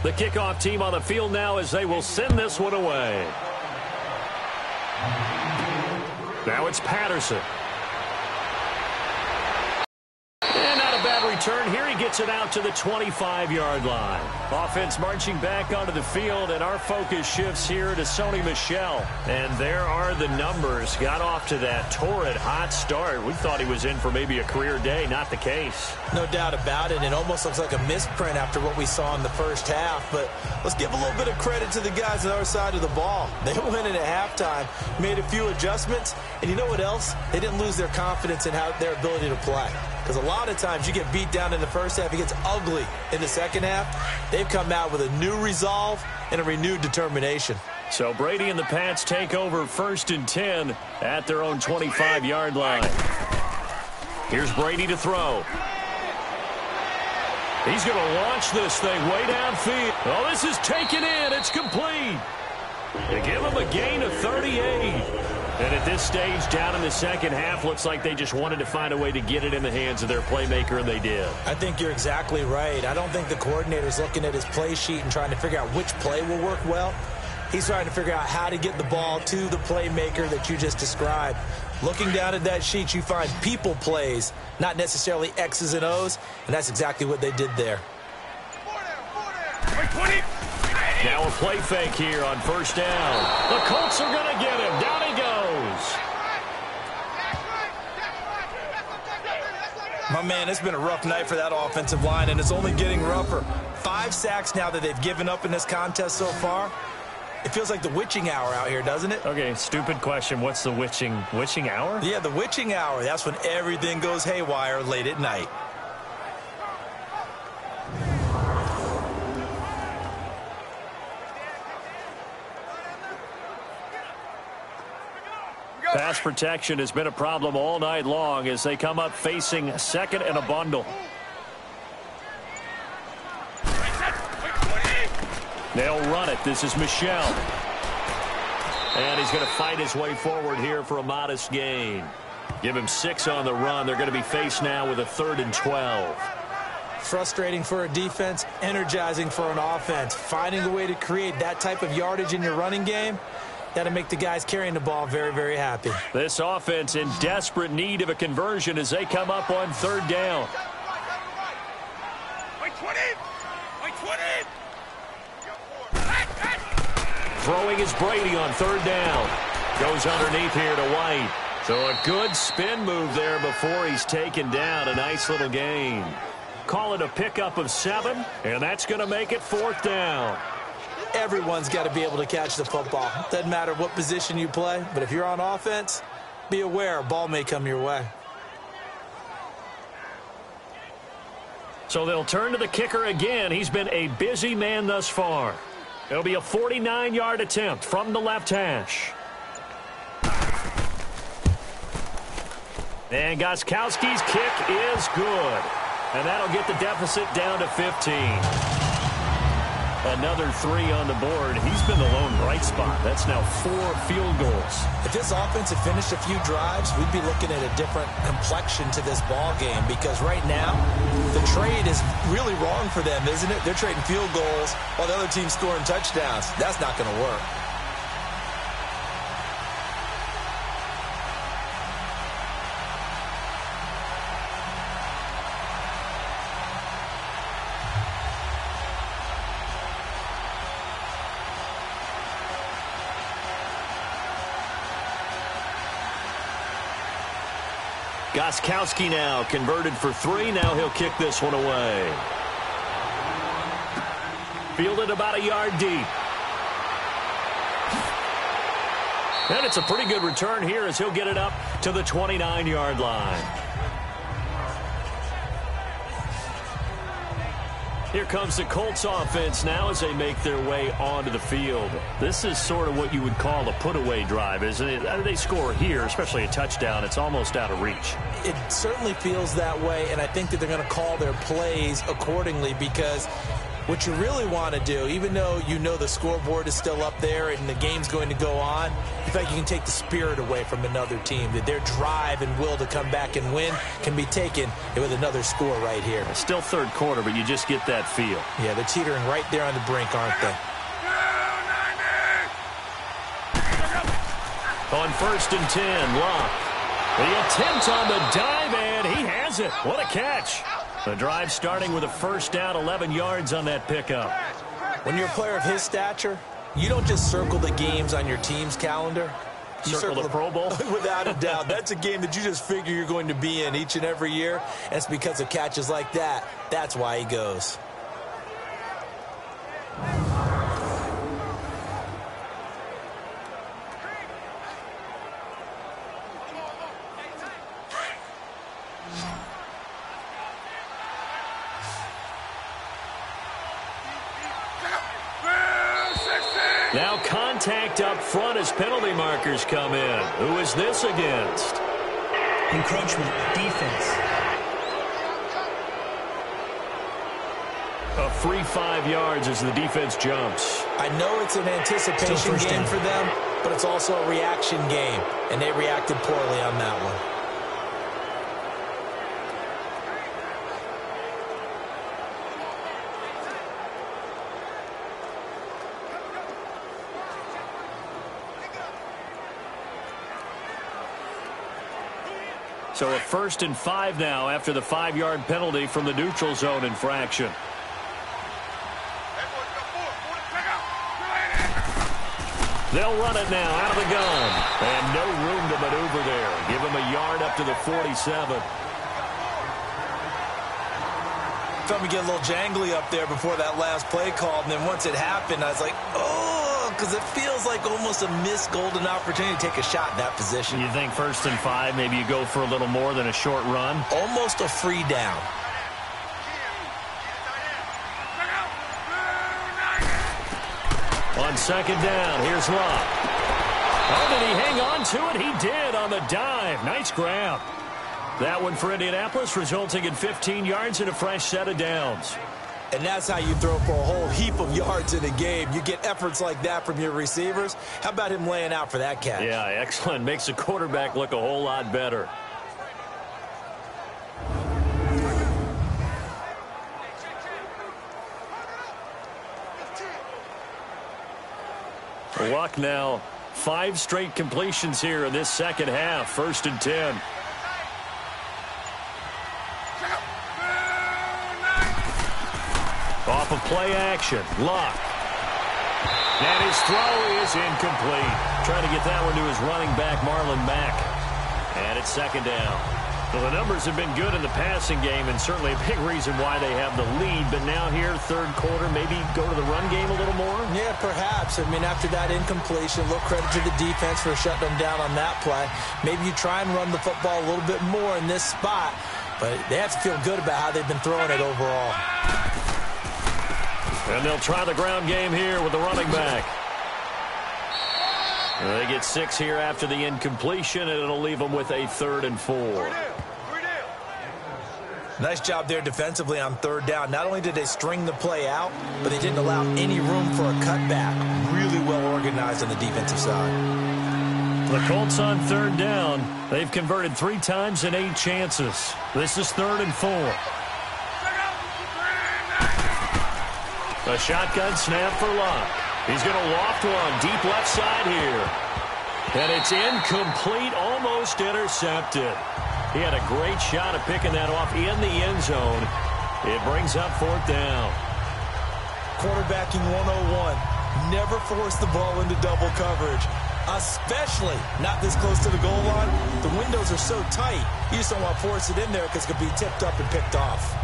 [SPEAKER 3] The kickoff team on the field now as they will send this one away. Now it's Patterson. And not a bad return. Here he gets it out to the 25-yard line. Offense marching back onto the field, and our focus shifts here to Sony Michel. And there are the numbers. Got off to that torrid hot start. We thought he was in for maybe a career day. Not the case.
[SPEAKER 6] No doubt about it. It almost looks like a misprint after what we saw in the first half. But let's give a little bit of credit to the guys on our side of the ball. They went in at halftime, made a few adjustments, and you know what else? They didn't lose their confidence in their ability to play. Because a lot of times you get beat down in the first half, it gets ugly in the second half. They've come out with a new resolve and a renewed determination.
[SPEAKER 3] So Brady and the Pats take over 1st and 10 at their own 25-yard line. Here's Brady to throw. He's going to launch this thing way downfield. Oh, this is taken in. It's complete. They give him a gain of 38. And at this stage, down in the second half, looks like they just wanted to find a way to get it in the hands of their playmaker, and they did.
[SPEAKER 6] I think you're exactly right. I don't think the coordinator's looking at his play sheet and trying to figure out which play will work well. He's trying to figure out how to get the ball to the playmaker that you just described. Looking down at that sheet, you find people plays, not necessarily X's and O's, and that's exactly what they did there.
[SPEAKER 3] Now a play fake here on 1st down. The Colts are going to get him. Down he goes.
[SPEAKER 6] My man, it's been a rough night for that offensive line, and it's only getting rougher. 5 sacks now that they've given up in this contest so far. It feels like the witching hour out here, doesn't it?
[SPEAKER 3] Okay, stupid question. What's the witching hour?
[SPEAKER 6] Yeah, the witching hour. That's when everything goes haywire late at night.
[SPEAKER 3] Pass protection has been a problem all night long as they come up facing 2nd and a bundle. They'll run it. This is Michel. And he's going to fight his way forward here for a modest gain. Give him 6 on the run. They're going to be faced now with a 3rd and 12.
[SPEAKER 6] Frustrating for a defense, energizing for an offense. Finding a way to create that type of yardage in your running game, that'll make the guys carrying the ball very, very happy.
[SPEAKER 3] This offense in desperate need of a conversion as they come up on 3rd down. Throwing is Brady on 3rd down. Goes underneath here to White. So a good spin move there before he's taken down. A nice little gain. Call it a pickup of 7, and that's going to make it 4th down.
[SPEAKER 6] Everyone's got to be able to catch the football. Doesn't matter what position you play, but if you're on offense, be aware a ball may come your way.
[SPEAKER 3] So they'll turn to the kicker again. He's been a busy man thus far. It'll be a 49-yard attempt from the left hash. And Gostkowski's kick is good. And that'll get the deficit down to 15. Another 3 on the board. He's been the lone bright spot. That's now 4 field goals.
[SPEAKER 6] If this offense had finished a few drives, we'd be looking at a different complexion to this ball game, because right now the trade is really wrong for them, isn't it? They're trading field goals while the other team's scoring touchdowns. That's not going to work.
[SPEAKER 3] Gostkowski now converted for 3. Now he'll kick this one away. Fielded about a yard deep. And it's a pretty good return here as he'll get it up to the 29-yard line. Here comes the Colts offense now as they make their way onto the field. This is sort of what you would call a put-away drive, isn't it? They score here, especially a touchdown. It's almost out of reach.
[SPEAKER 6] It certainly feels that way, and I think that they're going to call their plays accordingly, because what you really want to do, even though you know the scoreboard is still up there and the game's going to go on, in fact, you can take the spirit away from another team, that their drive and will to come back and win can be taken with another score right here.
[SPEAKER 3] It's still third quarter, but you just get that feel.
[SPEAKER 6] Yeah, they're teetering right there on the brink, aren't they?
[SPEAKER 3] On 1st and 10, Locke. The attempt on the dive, and he has it. What a catch. The drive starting with a first down, 11 yards on that pickup.
[SPEAKER 6] When you're a player of his stature, you don't just circle the games on your team's calendar. You
[SPEAKER 3] circle the Pro Bowl?
[SPEAKER 6] Without a doubt. That's a game that you just figure you're going to be in each and every year. And it's because of catches like that. That's why he goes.
[SPEAKER 3] Now contact up front as penalty markers come in. Who is this against?
[SPEAKER 7] Encroachment, defense.
[SPEAKER 3] A free 5 yards as the defense jumps.
[SPEAKER 6] I know it's an anticipation game for them, but it's also a reaction game, and they reacted poorly on that one.
[SPEAKER 3] So a 1st and 5 now after the 5-yard penalty from the neutral zone infraction. They'll run it now out of the gun. And no room to maneuver there. Give him a yard up to the 47.
[SPEAKER 6] Felt me get a little jangly up there before that last play call, and then once it happened, I was like, oh, because it feels like almost a missed golden opportunity to take a shot in that position.
[SPEAKER 3] You think 1st and 5, maybe you go for a little more than a short run?
[SPEAKER 6] Almost a free down.
[SPEAKER 3] On 2nd down, here's Locke. Oh, did he hang on to it? He did on the dive. Nice grab. That one for Indianapolis, resulting in 15 yards and a fresh set of downs.
[SPEAKER 6] And that's how you throw for a whole heap of yards in a game. You get efforts like that from your receivers. How about him laying out for that catch?
[SPEAKER 3] Yeah, excellent. Makes the quarterback look a whole lot better. Luck now 5 straight completions here in this second half. 1st and 10. Off of play action. Luck. And his throw is incomplete. Trying to get that one to his running back, Marlon Mack. And it's 2nd down. Well, the numbers have been good in the passing game, and certainly a big reason why they have the lead. But now here, third quarter, maybe go to the run game a little more?
[SPEAKER 6] Yeah, perhaps. I mean, after that incompletion, a little credit to the defense for shutting them down on that play. Maybe you try and run the football a little bit more in this spot, but they have to feel good about how they've been throwing it overall.
[SPEAKER 3] And they'll try the ground game here with the running back. They get 6 here after the incompletion, and it'll leave them with a 3rd and 4.
[SPEAKER 6] Nice job there defensively on 3rd down. Not only did they string the play out, but they didn't allow any room for a cutback. Really well organized on the defensive side.
[SPEAKER 3] The Colts on 3rd down. They've converted 3 times in 8 chances. This is 3rd and 4. A shotgun snap for Luck. He's going to loft one deep left side here. And it's incomplete, almost intercepted. He had a great shot at picking that off in the end zone. It brings up 4th down.
[SPEAKER 6] Quarterbacking 101. Never force the ball into double coverage, especially not this close to the goal line. The windows are so tight, you just don't want to force it in there because it could be tipped up and picked off.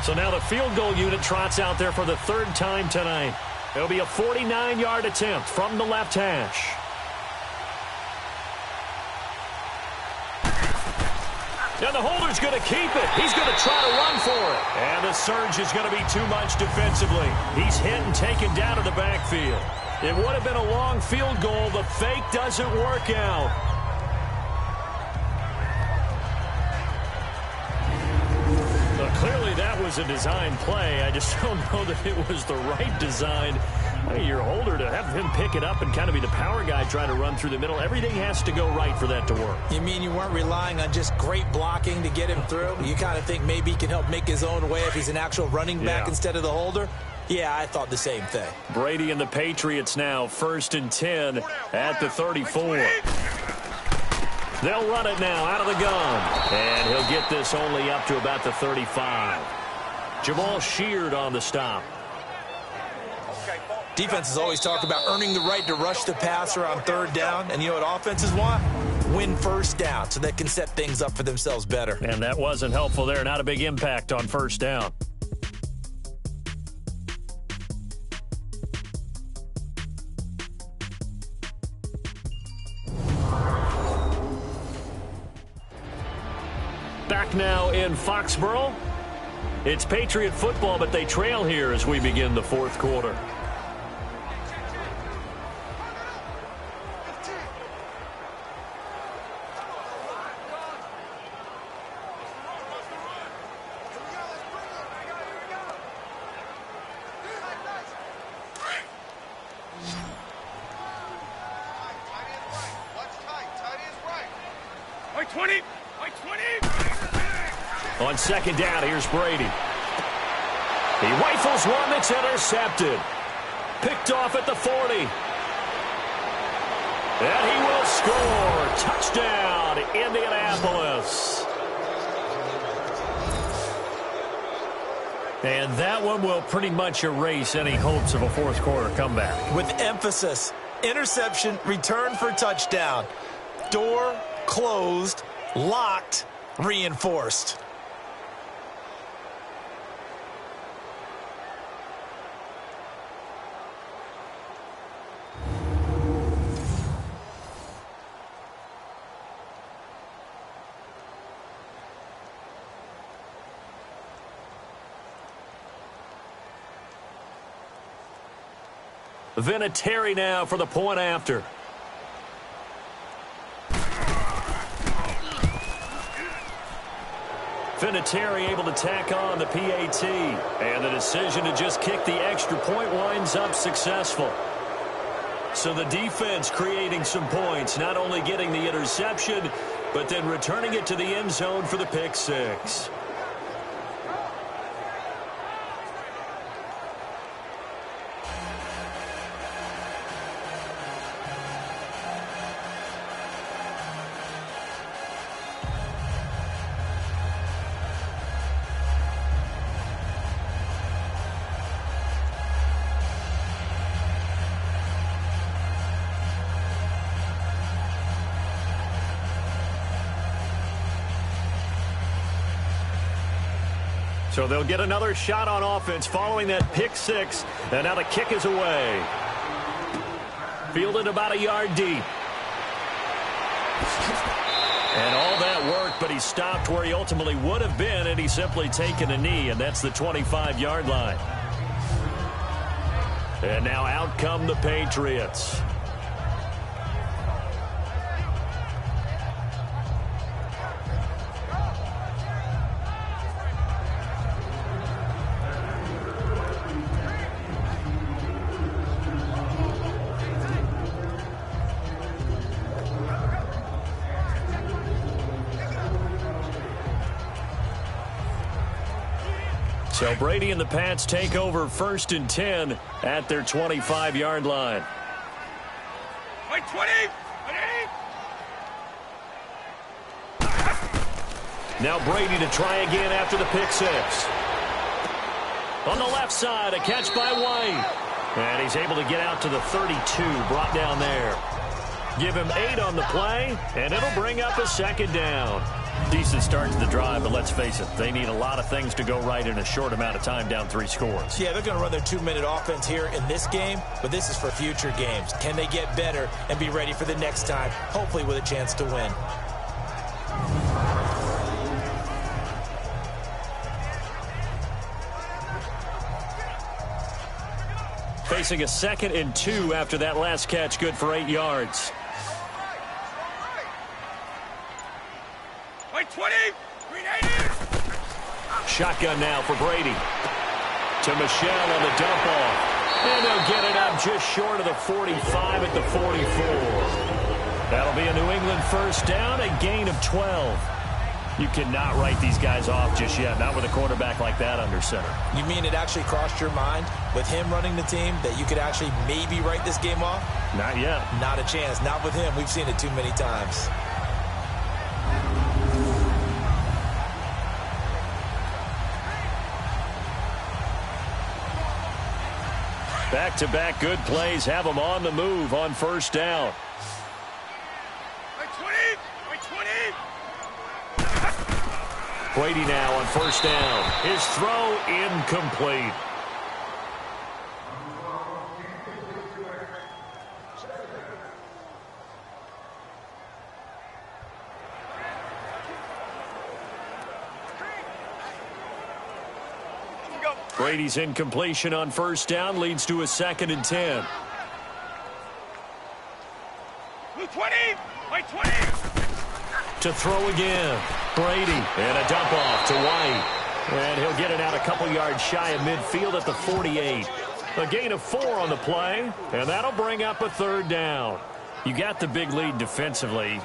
[SPEAKER 3] So now the field goal unit trots out there for the 3rd time tonight. It'll be a 49-yard attempt from the left hash. And the holder's going to keep it. He's going to try to run for it. And the surge is going to be too much defensively. He's hit and taken down to the backfield. It would have been a long field goal. The fake doesn't work out. Clearly that was a design play. I just don't know that it was the right design. Hey, your holder to have him pick it up and kind of be the power guy trying to run through the middle. Everything has to go right for that to work.
[SPEAKER 6] You mean you weren't relying on just great blocking to get him through? You kind of think maybe he can help make his own way if he's an actual running back instead of the holder? Yeah, I thought the same thing.
[SPEAKER 3] Brady and the Patriots now 1st and 10 at the 34. They'll run it now out of the gun. And he'll get this only up to about the 35. Jamal Sheard on the stop.
[SPEAKER 6] Defense has always talked about earning the right to rush the passer on 3rd down. And you know what offenses want? Win 1st down so they can set things up for themselves better.
[SPEAKER 3] And that wasn't helpful there. Not a big impact on 1st down. Back now in Foxborough. It's Patriot football, but they trail here as we begin the 4th quarter. On 2nd down, here's Brady. He rifles one that's intercepted. Picked off at the 40. And he will score. Touchdown, Indianapolis. And that one will pretty much erase any hopes of a 4th quarter comeback.
[SPEAKER 6] With emphasis, interception, return for touchdown. Door closed, locked, reinforced.
[SPEAKER 3] Vinatieri now for the point after. Vinatieri able to tack on the PAT. And the decision to just kick the extra point winds up successful. So the defense creating some points, not only getting the interception, but then returning it to the end zone for the pick six. So they'll get another shot on offense following that pick six. And now the kick is away. Fielded about a yard deep. And all that work, but he stopped where he ultimately would have been, and he's simply taken a knee, and that's the 25-yard line. And now out come the Patriots. So Brady and the Pats take over 1st and 10 at their 25-yard line.
[SPEAKER 5] Right 20.
[SPEAKER 3] Now Brady to try again after the pick six. On the left side, a catch by White. And he's able to get out to the 32, brought down there. Give him 8 on the play, and it'll bring up a 2nd down. Decent start to the drive, but let's face it, they need a lot of things to go right in a short amount of time, down 3 scores.
[SPEAKER 6] Yeah, they're going to run their 2-minute offense here in this game, but this is for future games. Can they get better and be ready for the next time, hopefully with a chance to win?
[SPEAKER 3] Facing a 2nd and 2 after that last catch, good for 8 yards.
[SPEAKER 5] Right 20. 380.
[SPEAKER 3] Shotgun now for Brady. To Michelle on the dump off. And they'll get it up just short of the 45 at the 44. That'll be a New England 1st down, a gain of 12. You cannot write these guys off just yet, not with a quarterback like that under center.
[SPEAKER 6] You mean it actually crossed your mind with him running the team that you could actually maybe write this game off?
[SPEAKER 3] Not yet.
[SPEAKER 6] Not a chance. Not with him. We've seen it too many times.
[SPEAKER 3] Back-to-back good plays have them on the move on 1st down.
[SPEAKER 5] Right 20. Right 20.
[SPEAKER 3] Brady now on 1st down. His throw incomplete. Brady's incompletion on 1st down leads to a 2nd and 10.
[SPEAKER 5] 20. Right 20.
[SPEAKER 3] To throw again. Brady and a dump off to White. And he'll get it out a couple yards shy of midfield at the 48. A gain of 4 on the play, and that'll bring up a 3rd down. You got the big lead defensively,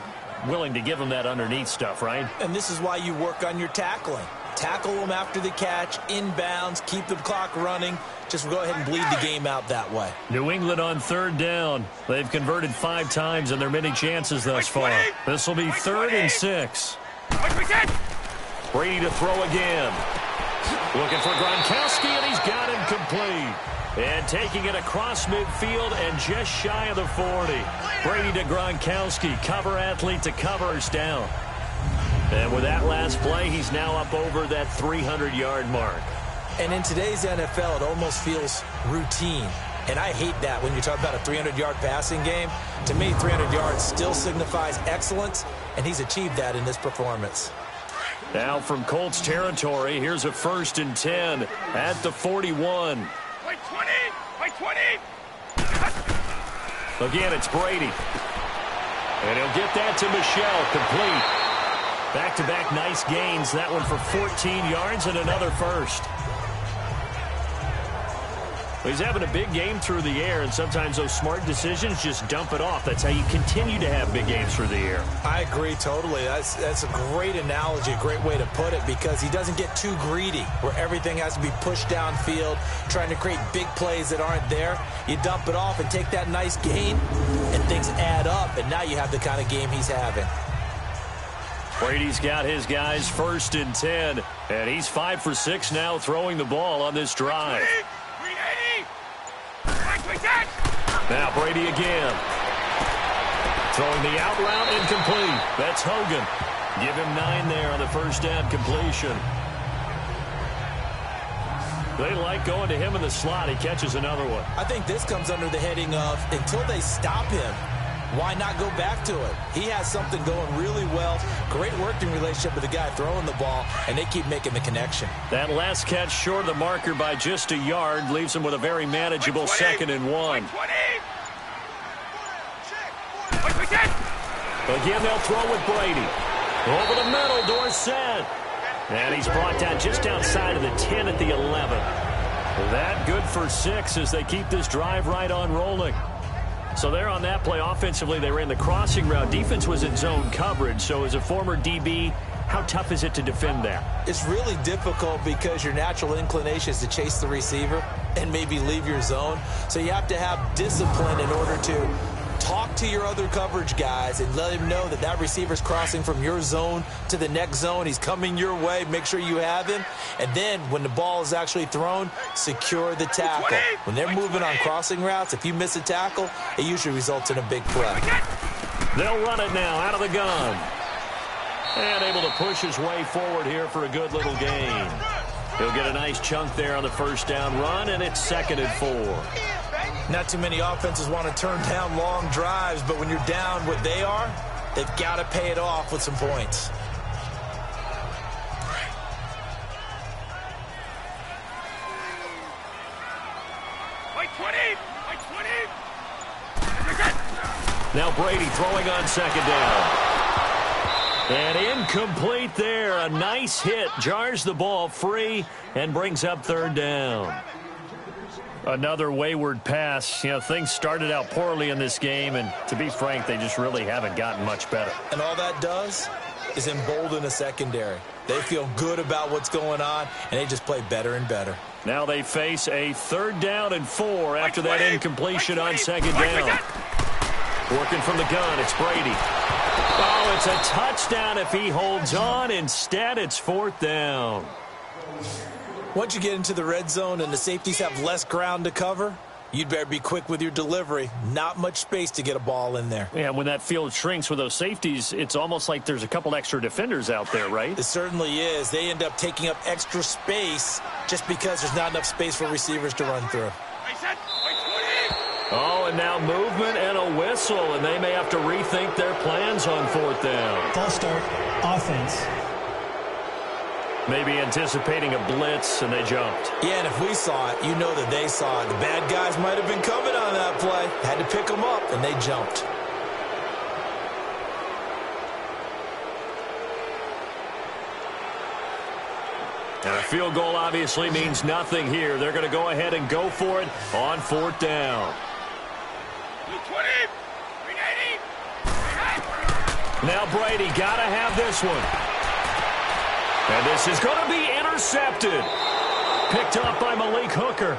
[SPEAKER 3] willing to give them that underneath stuff, right?
[SPEAKER 6] And this is why you work on your tackling. Tackle them after the catch, inbounds, keep the clock running. Just go ahead and bleed the game out that way.
[SPEAKER 3] New England on 3rd down. They've converted 5 times in their many chances thus far. This will be 3rd and 6. Brady to throw again. Looking for Gronkowski, and he's got him complete. And taking it across midfield and just shy of the 40. Brady to Gronkowski. Cover athlete to covers down. And with that last play, he's now up over that 300-yard mark.
[SPEAKER 6] And in today's NFL, it almost feels routine. And I hate that when you talk about a 300-yard passing game. To me, 300 yards still signifies excellence, and he's achieved that in this performance.
[SPEAKER 3] Now from Colts territory, here's a 1st and 10 at the 41.
[SPEAKER 5] Right 20. Right 20.
[SPEAKER 3] Again, it's Brady. And he'll get that to Michelle, complete. Back-to-back nice gains. That one for 14 yards and another 1st. He's having a big game through the air, and sometimes those smart decisions just dump it off. That's how you continue to have big games through the air.
[SPEAKER 6] I agree totally. That's a great analogy, a great way to put it, because he doesn't get too greedy where everything has to be pushed downfield, trying to create big plays that aren't there. You dump it off and take that nice gain, and things add up, and now you have the kind of game he's having.
[SPEAKER 3] Brady's got his guys 1st and 10, and he's 5 for 6 now throwing the ball on this drive. Now Brady again. Throwing the out route, incomplete. That's Hogan. Give him 9 there on the 1st down completion. They like going to him in the slot. He catches another one.
[SPEAKER 6] I think this comes under the heading of until they stop him, why not go back to it? He has something going really well. Great working relationship with the guy throwing the ball, and they keep making the connection.
[SPEAKER 3] That last catch short of the marker by just a yard leaves him with a very manageable 2nd and 1. Again, they'll throw with Brady. Over the middle, Dorsett. And he's brought down just outside of the 10 at the 11. That good for 6 as they keep this drive right on rolling. So there on that play, offensively, they ran the crossing route. Defense was in zone coverage. So as a former DB, how tough is it to defend that?
[SPEAKER 6] It's really difficult because your natural inclination is to chase the receiver and maybe leave your zone. So you have to have discipline in order to talk to your other coverage guys and let him know that that receiver's crossing from your zone to the next zone. He's coming your way. Make sure you have him. And then when the ball is actually thrown, secure the tackle. When they're moving on crossing routes, if you miss a tackle, it usually results in a big play.
[SPEAKER 3] They'll run it now out of the gun. And able to push his way forward here for a good little gain. He'll get a nice chunk there on the first down run, and it's 2nd and 4.
[SPEAKER 6] Not too many offenses want to turn down long drives, but when you're down what they are, they've got to pay it off with some points.
[SPEAKER 3] Now Brady throwing on 2nd down. And incomplete there. A nice hit. Jars the ball free and brings up 3rd down. Another wayward pass. You know, things started out poorly in this game, and to be frank, they just really haven't gotten much better.
[SPEAKER 6] And all that does is embolden a secondary. They feel good about what's going on, and they just play better and better.
[SPEAKER 3] Now they face a 3rd down and 4 after that incompletion on 2nd down. Working from the gun, it's Brady. Oh, it's a touchdown if he holds on. Instead, it's 4th down.
[SPEAKER 6] Once you get into the red zone and the safeties have less ground to cover, you'd better be quick with your delivery. Not much space to get a ball in there.
[SPEAKER 3] Yeah, when that field shrinks with those safeties, it's almost like there's a couple extra defenders out there, right?
[SPEAKER 6] It certainly is. They end up taking up extra space just because there's not enough space for receivers to run through.
[SPEAKER 3] Oh, and now movement and a whistle, and they may have to rethink their plans on 4th down.
[SPEAKER 7] False start, offense.
[SPEAKER 3] Maybe anticipating a blitz, and they jumped.
[SPEAKER 6] Yeah, and if we saw it, you know that they saw it. The bad guys might have been coming on that play. Had to pick them up, and they jumped.
[SPEAKER 3] And a field goal obviously means nothing here. They're going to go ahead and go for it on 4th down. Now Brady got to have this one. And this is going to be intercepted. Picked up by Malik Hooker.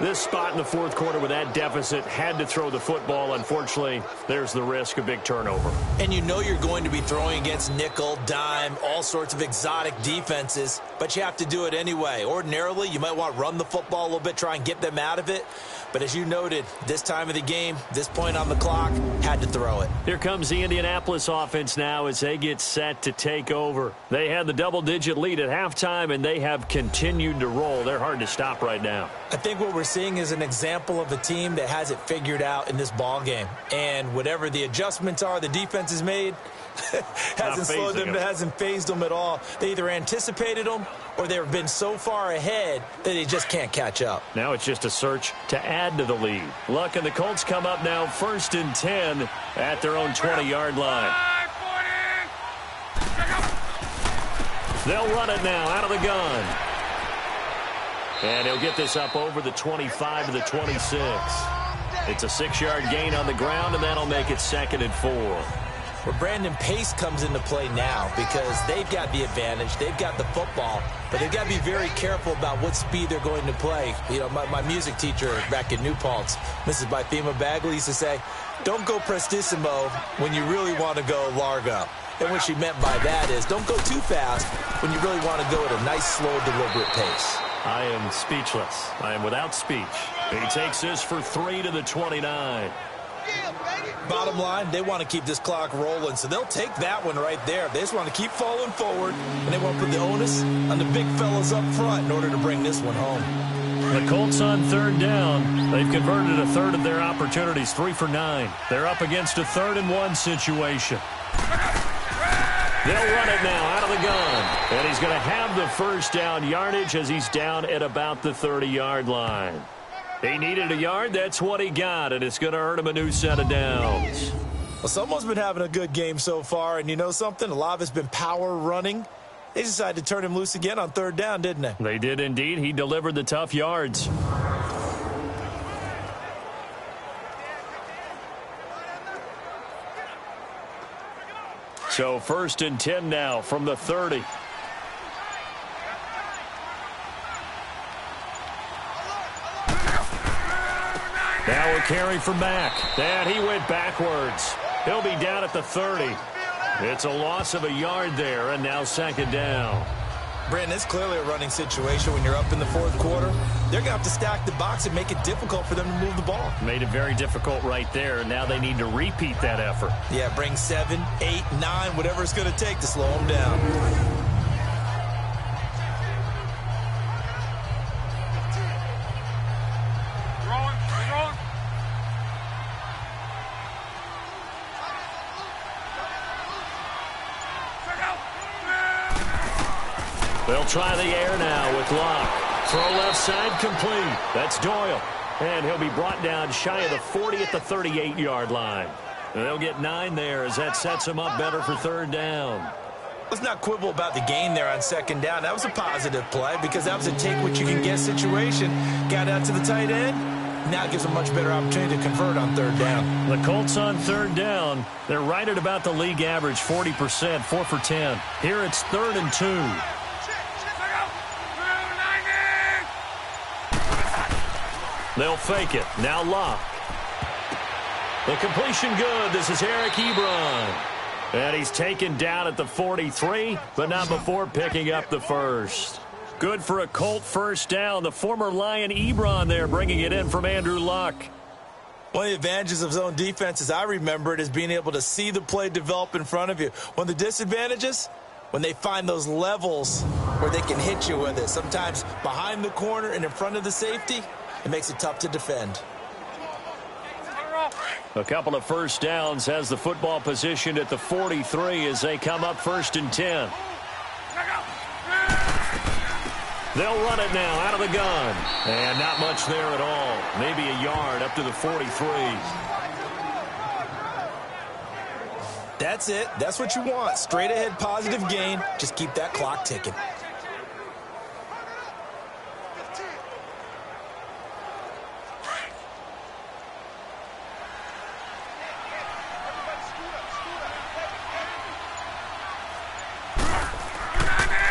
[SPEAKER 3] This spot in the 4th quarter with that deficit had to throw the football. Unfortunately, there's the risk of big turnover.
[SPEAKER 6] And you know you're going to be throwing against nickel, dime, all sorts of exotic defenses, but you have to do it anyway. Ordinarily, you might want to run the football a little bit, try and get them out of it. But as you noted, this time of the game, this point on the clock, had to throw it.
[SPEAKER 3] Here comes the Indianapolis offense now as they get set to take over. They had the double-digit lead at halftime, and they have continued to roll. They're hard to stop right now.
[SPEAKER 6] I think what we're seeing is an example of a team that has it figured out in this ball game. And whatever the adjustments are the defense has made, hasn't slowed them, hasn't phased them at all. They either anticipated them or they've been so far ahead that they just can't catch up.
[SPEAKER 3] Now it's just a search to add to the lead. Luck and the Colts come up now 1st and 10 at their own 20-yard line. They'll run it now out of the gun. And he'll get this up over the 25 to the 26. It's a 6-yard gain on the ground, and that'll make it 2nd and 4.
[SPEAKER 6] Where Brandon Pace comes into play now because they've got the advantage. They've got the football, but they've got to be very careful about what speed they're going to play. You know, my music teacher back in New Paltz, Mrs. Bythema Bagley, used to say, don't go prestissimo when you really want to go largo. And what she meant by that is don't go too fast when you really want to go at a nice, slow, deliberate pace.
[SPEAKER 3] I am speechless. I am without speech. He takes this for 3 to the 29.
[SPEAKER 6] Bottom line, they want to keep this clock rolling, so they'll take that one right there. They just want to keep falling forward, and they want to put the onus on the big fellas up front in order to bring this one home.
[SPEAKER 3] The Colts on third down. They've converted a third of their opportunities, 3 for 9. They're up against a 3rd-and-1 situation. They'll run it now out of the gun. And he's going to have the first down yardage as he's down at about the 30-yard line. He needed a yard. That's what he got, and it's going to earn him a new set of downs.
[SPEAKER 6] Well, someone's been having a good game so far, and you know something? A lot of it's been power running. They decided to turn him loose again on 3rd down, didn't they?
[SPEAKER 3] They did indeed. He delivered the tough yards. So 1st and 10 now from the 30. Now a carry from Mack. And he went backwards. He'll be down at the 30. It's a loss of a yard there, and now 2nd down.
[SPEAKER 6] Brandon, it's clearly a running situation when you're up in the 4th quarter. They're going to have to stack the box and make it difficult for them to move the ball.
[SPEAKER 3] Made it very difficult right there. Now they need to repeat that effort.
[SPEAKER 6] Yeah, bring 7, 8, 9, whatever it's going to take to slow them down.
[SPEAKER 3] They'll try the air now with Locke. Throw left side complete. That's Doyle. And he'll be brought down shy of the 40 at the 38-yard line. And they'll get 9 there as that sets them up better for 3rd down.
[SPEAKER 6] Let's not quibble about the gain there on 2nd down. That was a positive play because that was a take-what-you-can-get situation. Got out to the tight end. Now it gives them a much better opportunity to convert on 3rd down.
[SPEAKER 3] The Colts on 3rd down. They're right at about the league average, 40%, 4 for 10. Here it's 3rd and 2. They'll fake it. Now Locke. The completion good. This is Eric Ebron. And he's taken down at the 43, but not before picking up the first. Good for a Colt first down. The former Lion Ebron there bringing it in from Andrew Luck.
[SPEAKER 6] One of the advantages of zone defense, as I remember it, is being able to see the play develop in front of you. One of the disadvantages, when they find those levels where they can hit you with it, sometimes behind the corner and in front of the safety, it makes it tough to defend.
[SPEAKER 3] A couple of first downs has the football positioned at the 43 as they come up 1st and 10. They'll run it now out of the gun. And not much there at all. Maybe a yard up to the 43.
[SPEAKER 6] That's it. That's what you want. Straight ahead positive gain. Just keep that clock ticking.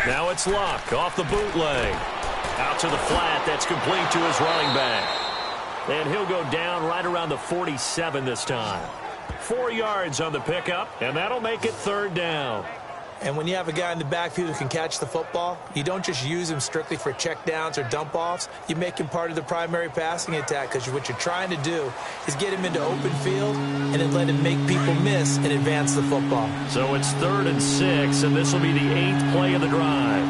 [SPEAKER 3] Now it's Locke off the bootleg. Out to the flat. That's complete to his running back. And he'll go down right around the 47 this time. 4 yards on the pickup, and that'll make it 3rd down.
[SPEAKER 6] And when you have a guy in the backfield who can catch the football, you don't just use him strictly for checkdowns or dump-offs. You make him part of the primary passing attack because what you're trying to do is get him into open field and then let him make people miss and advance the football.
[SPEAKER 3] So it's 3rd and 6, and this will be the 8th play of the drive.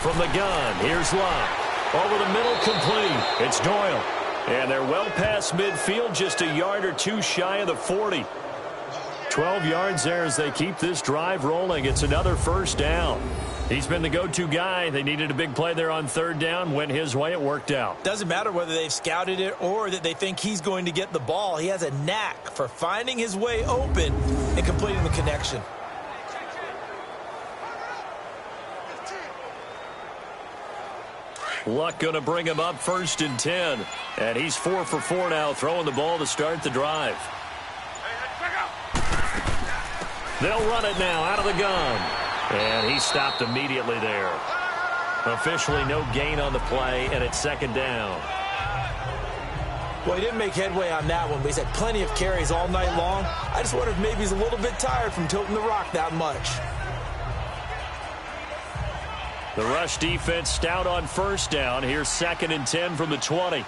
[SPEAKER 3] From the gun, here's Locke. Over the middle, complete. It's Doyle. And they're well past midfield, just a yard or two shy of the 40. 12 yards there as they keep this drive rolling. It's another first down. He's been the go-to guy. They needed a big play there on 3rd down. Went his way. It worked out.
[SPEAKER 6] Doesn't matter whether they've scouted it or that they think he's going to get the ball. He has a knack for finding his way open and completing the connection.
[SPEAKER 3] Luck going to bring him up 1st and 10. And he's 4 for 4 now, throwing the ball to start the drive. They'll run it now out of the gun. And he stopped immediately there. Officially no gain on the play, and it's 2nd down.
[SPEAKER 6] Well, he didn't make headway on that one, but he's had plenty of carries all night long. I just wonder if maybe he's a little bit tired from tilting the rock that much.
[SPEAKER 3] The rush defense stout on 1st down. Here's 2nd and 10 from the 20.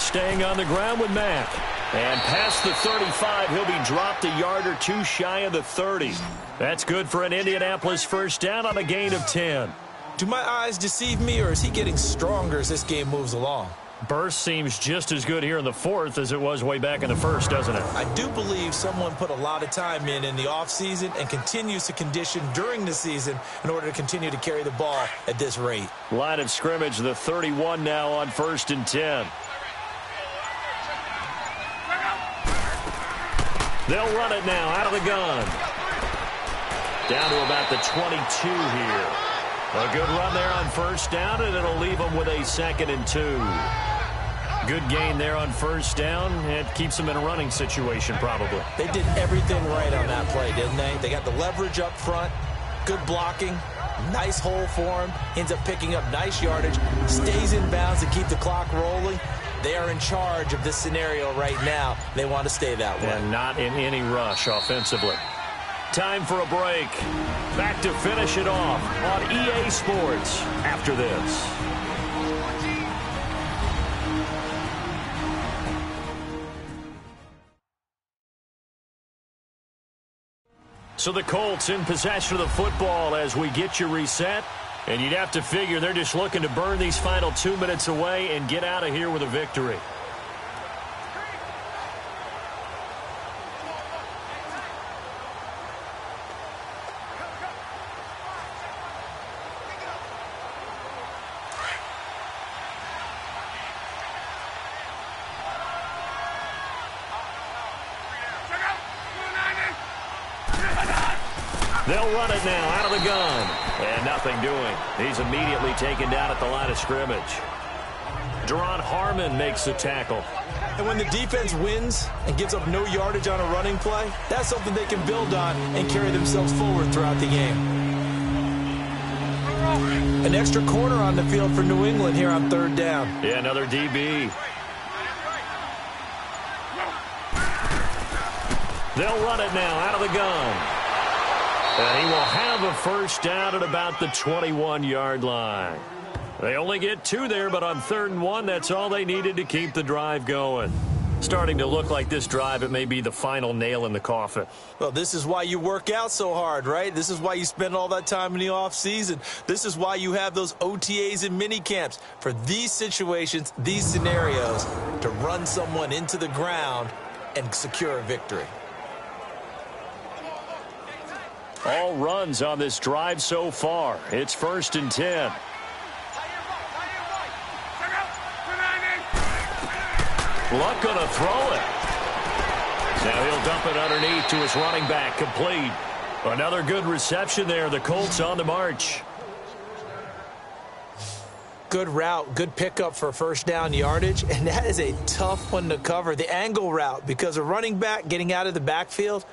[SPEAKER 3] staying on the ground with Mack. And past the 35, he'll be dropped a yard or two shy of the 30. That's good for an Indianapolis first down on a gain of 10.
[SPEAKER 6] Do my eyes deceive me, or is he getting stronger as this game moves along?
[SPEAKER 3] Burst seems just as good here in the fourth as it was way back in the first, doesn't it?
[SPEAKER 6] I do believe someone put a lot of time in the offseason and continues to condition during the season in order to continue to carry the ball at this rate.
[SPEAKER 3] Line of scrimmage, the 31 now on 1st and 10. They'll run it now out of the gun. Down to about the 22 here. A good run there on first down, and it'll leave them with a 2nd and 2. Good gain there on first down. It keeps them in a running situation, probably.
[SPEAKER 6] They did everything right on that play, didn't they? They got the leverage up front, good blocking, nice hole for him, ends up picking up nice yardage, stays in bounds to keep the clock rolling. They are in charge of this scenario right now. They want to stay that way.
[SPEAKER 3] And not in any rush offensively. Time for a break. Back to finish it off on EA Sports after this. So the Colts in possession of the football as we get you reset. And you'd have to figure they're just looking to burn these final 2 minutes away and get out of here with a victory. They'll run it now out of the gun. And nothing doing. He's immediately taken down at the line of scrimmage. Deron Harmon makes the tackle.
[SPEAKER 6] And when the defense wins and gives up no yardage on a running play, that's something they can build on and carry themselves forward throughout the game. An extra corner on the field for New England here on 3rd down.
[SPEAKER 3] Yeah, another DB. They'll run it now out of the gun. And he will have a first down at about the 21-yard line. They only get 2 there, but on 3rd and 1, that's all they needed to keep the drive going. Starting to look like this drive, it may be the final nail in the coffin.
[SPEAKER 6] Well, this is why you work out so hard, right? This is why you spend all that time in the offseason. This is why you have those OTAs and mini camps. For these situations, these scenarios, to run someone into the ground and secure a victory.
[SPEAKER 3] All runs on this drive so far. It's 1st and 10. Luck going to throw it. Now he'll dump it underneath to his running back. Complete. Another good reception there. The Colts on the march.
[SPEAKER 6] Good route, good pickup for first down yardage, and that is a tough one to cover. The angle route, because a running back getting out of the backfield,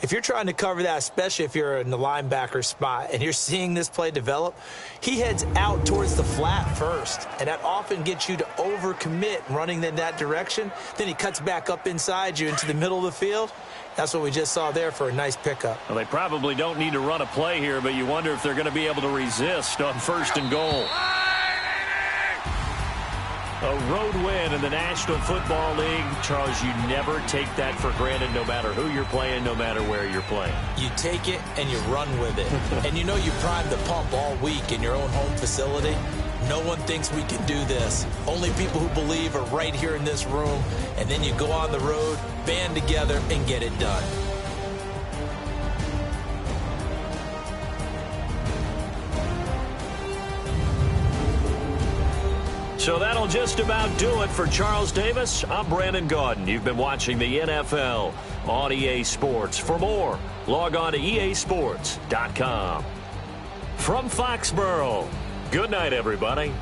[SPEAKER 6] if you're trying to cover that, especially if you're in the linebacker spot and you're seeing this play develop, he heads out towards the flat first, and that often gets you to overcommit running in that direction. Then he cuts back up inside you into the middle of the field. That's what we just saw there for a nice pickup.
[SPEAKER 3] Well, they probably don't need to run a play here, but you wonder if they're going to be able to resist on 1st and goal. A road win in the National Football League. Charles, you never take that for granted no matter who you're playing, no matter where you're playing.
[SPEAKER 6] You take it and you run with it. And you know you primed the pump all week in your own home facility. No one thinks we can do this. Only people who believe are right here in this room. And then you go on the road, band together, and get it done.
[SPEAKER 3] So that'll just about do it for Charles Davis. I'm Brandon Gaudin. You've been watching the NFL on EA Sports. For more, log on to easports.com. From Foxborough, good night, everybody.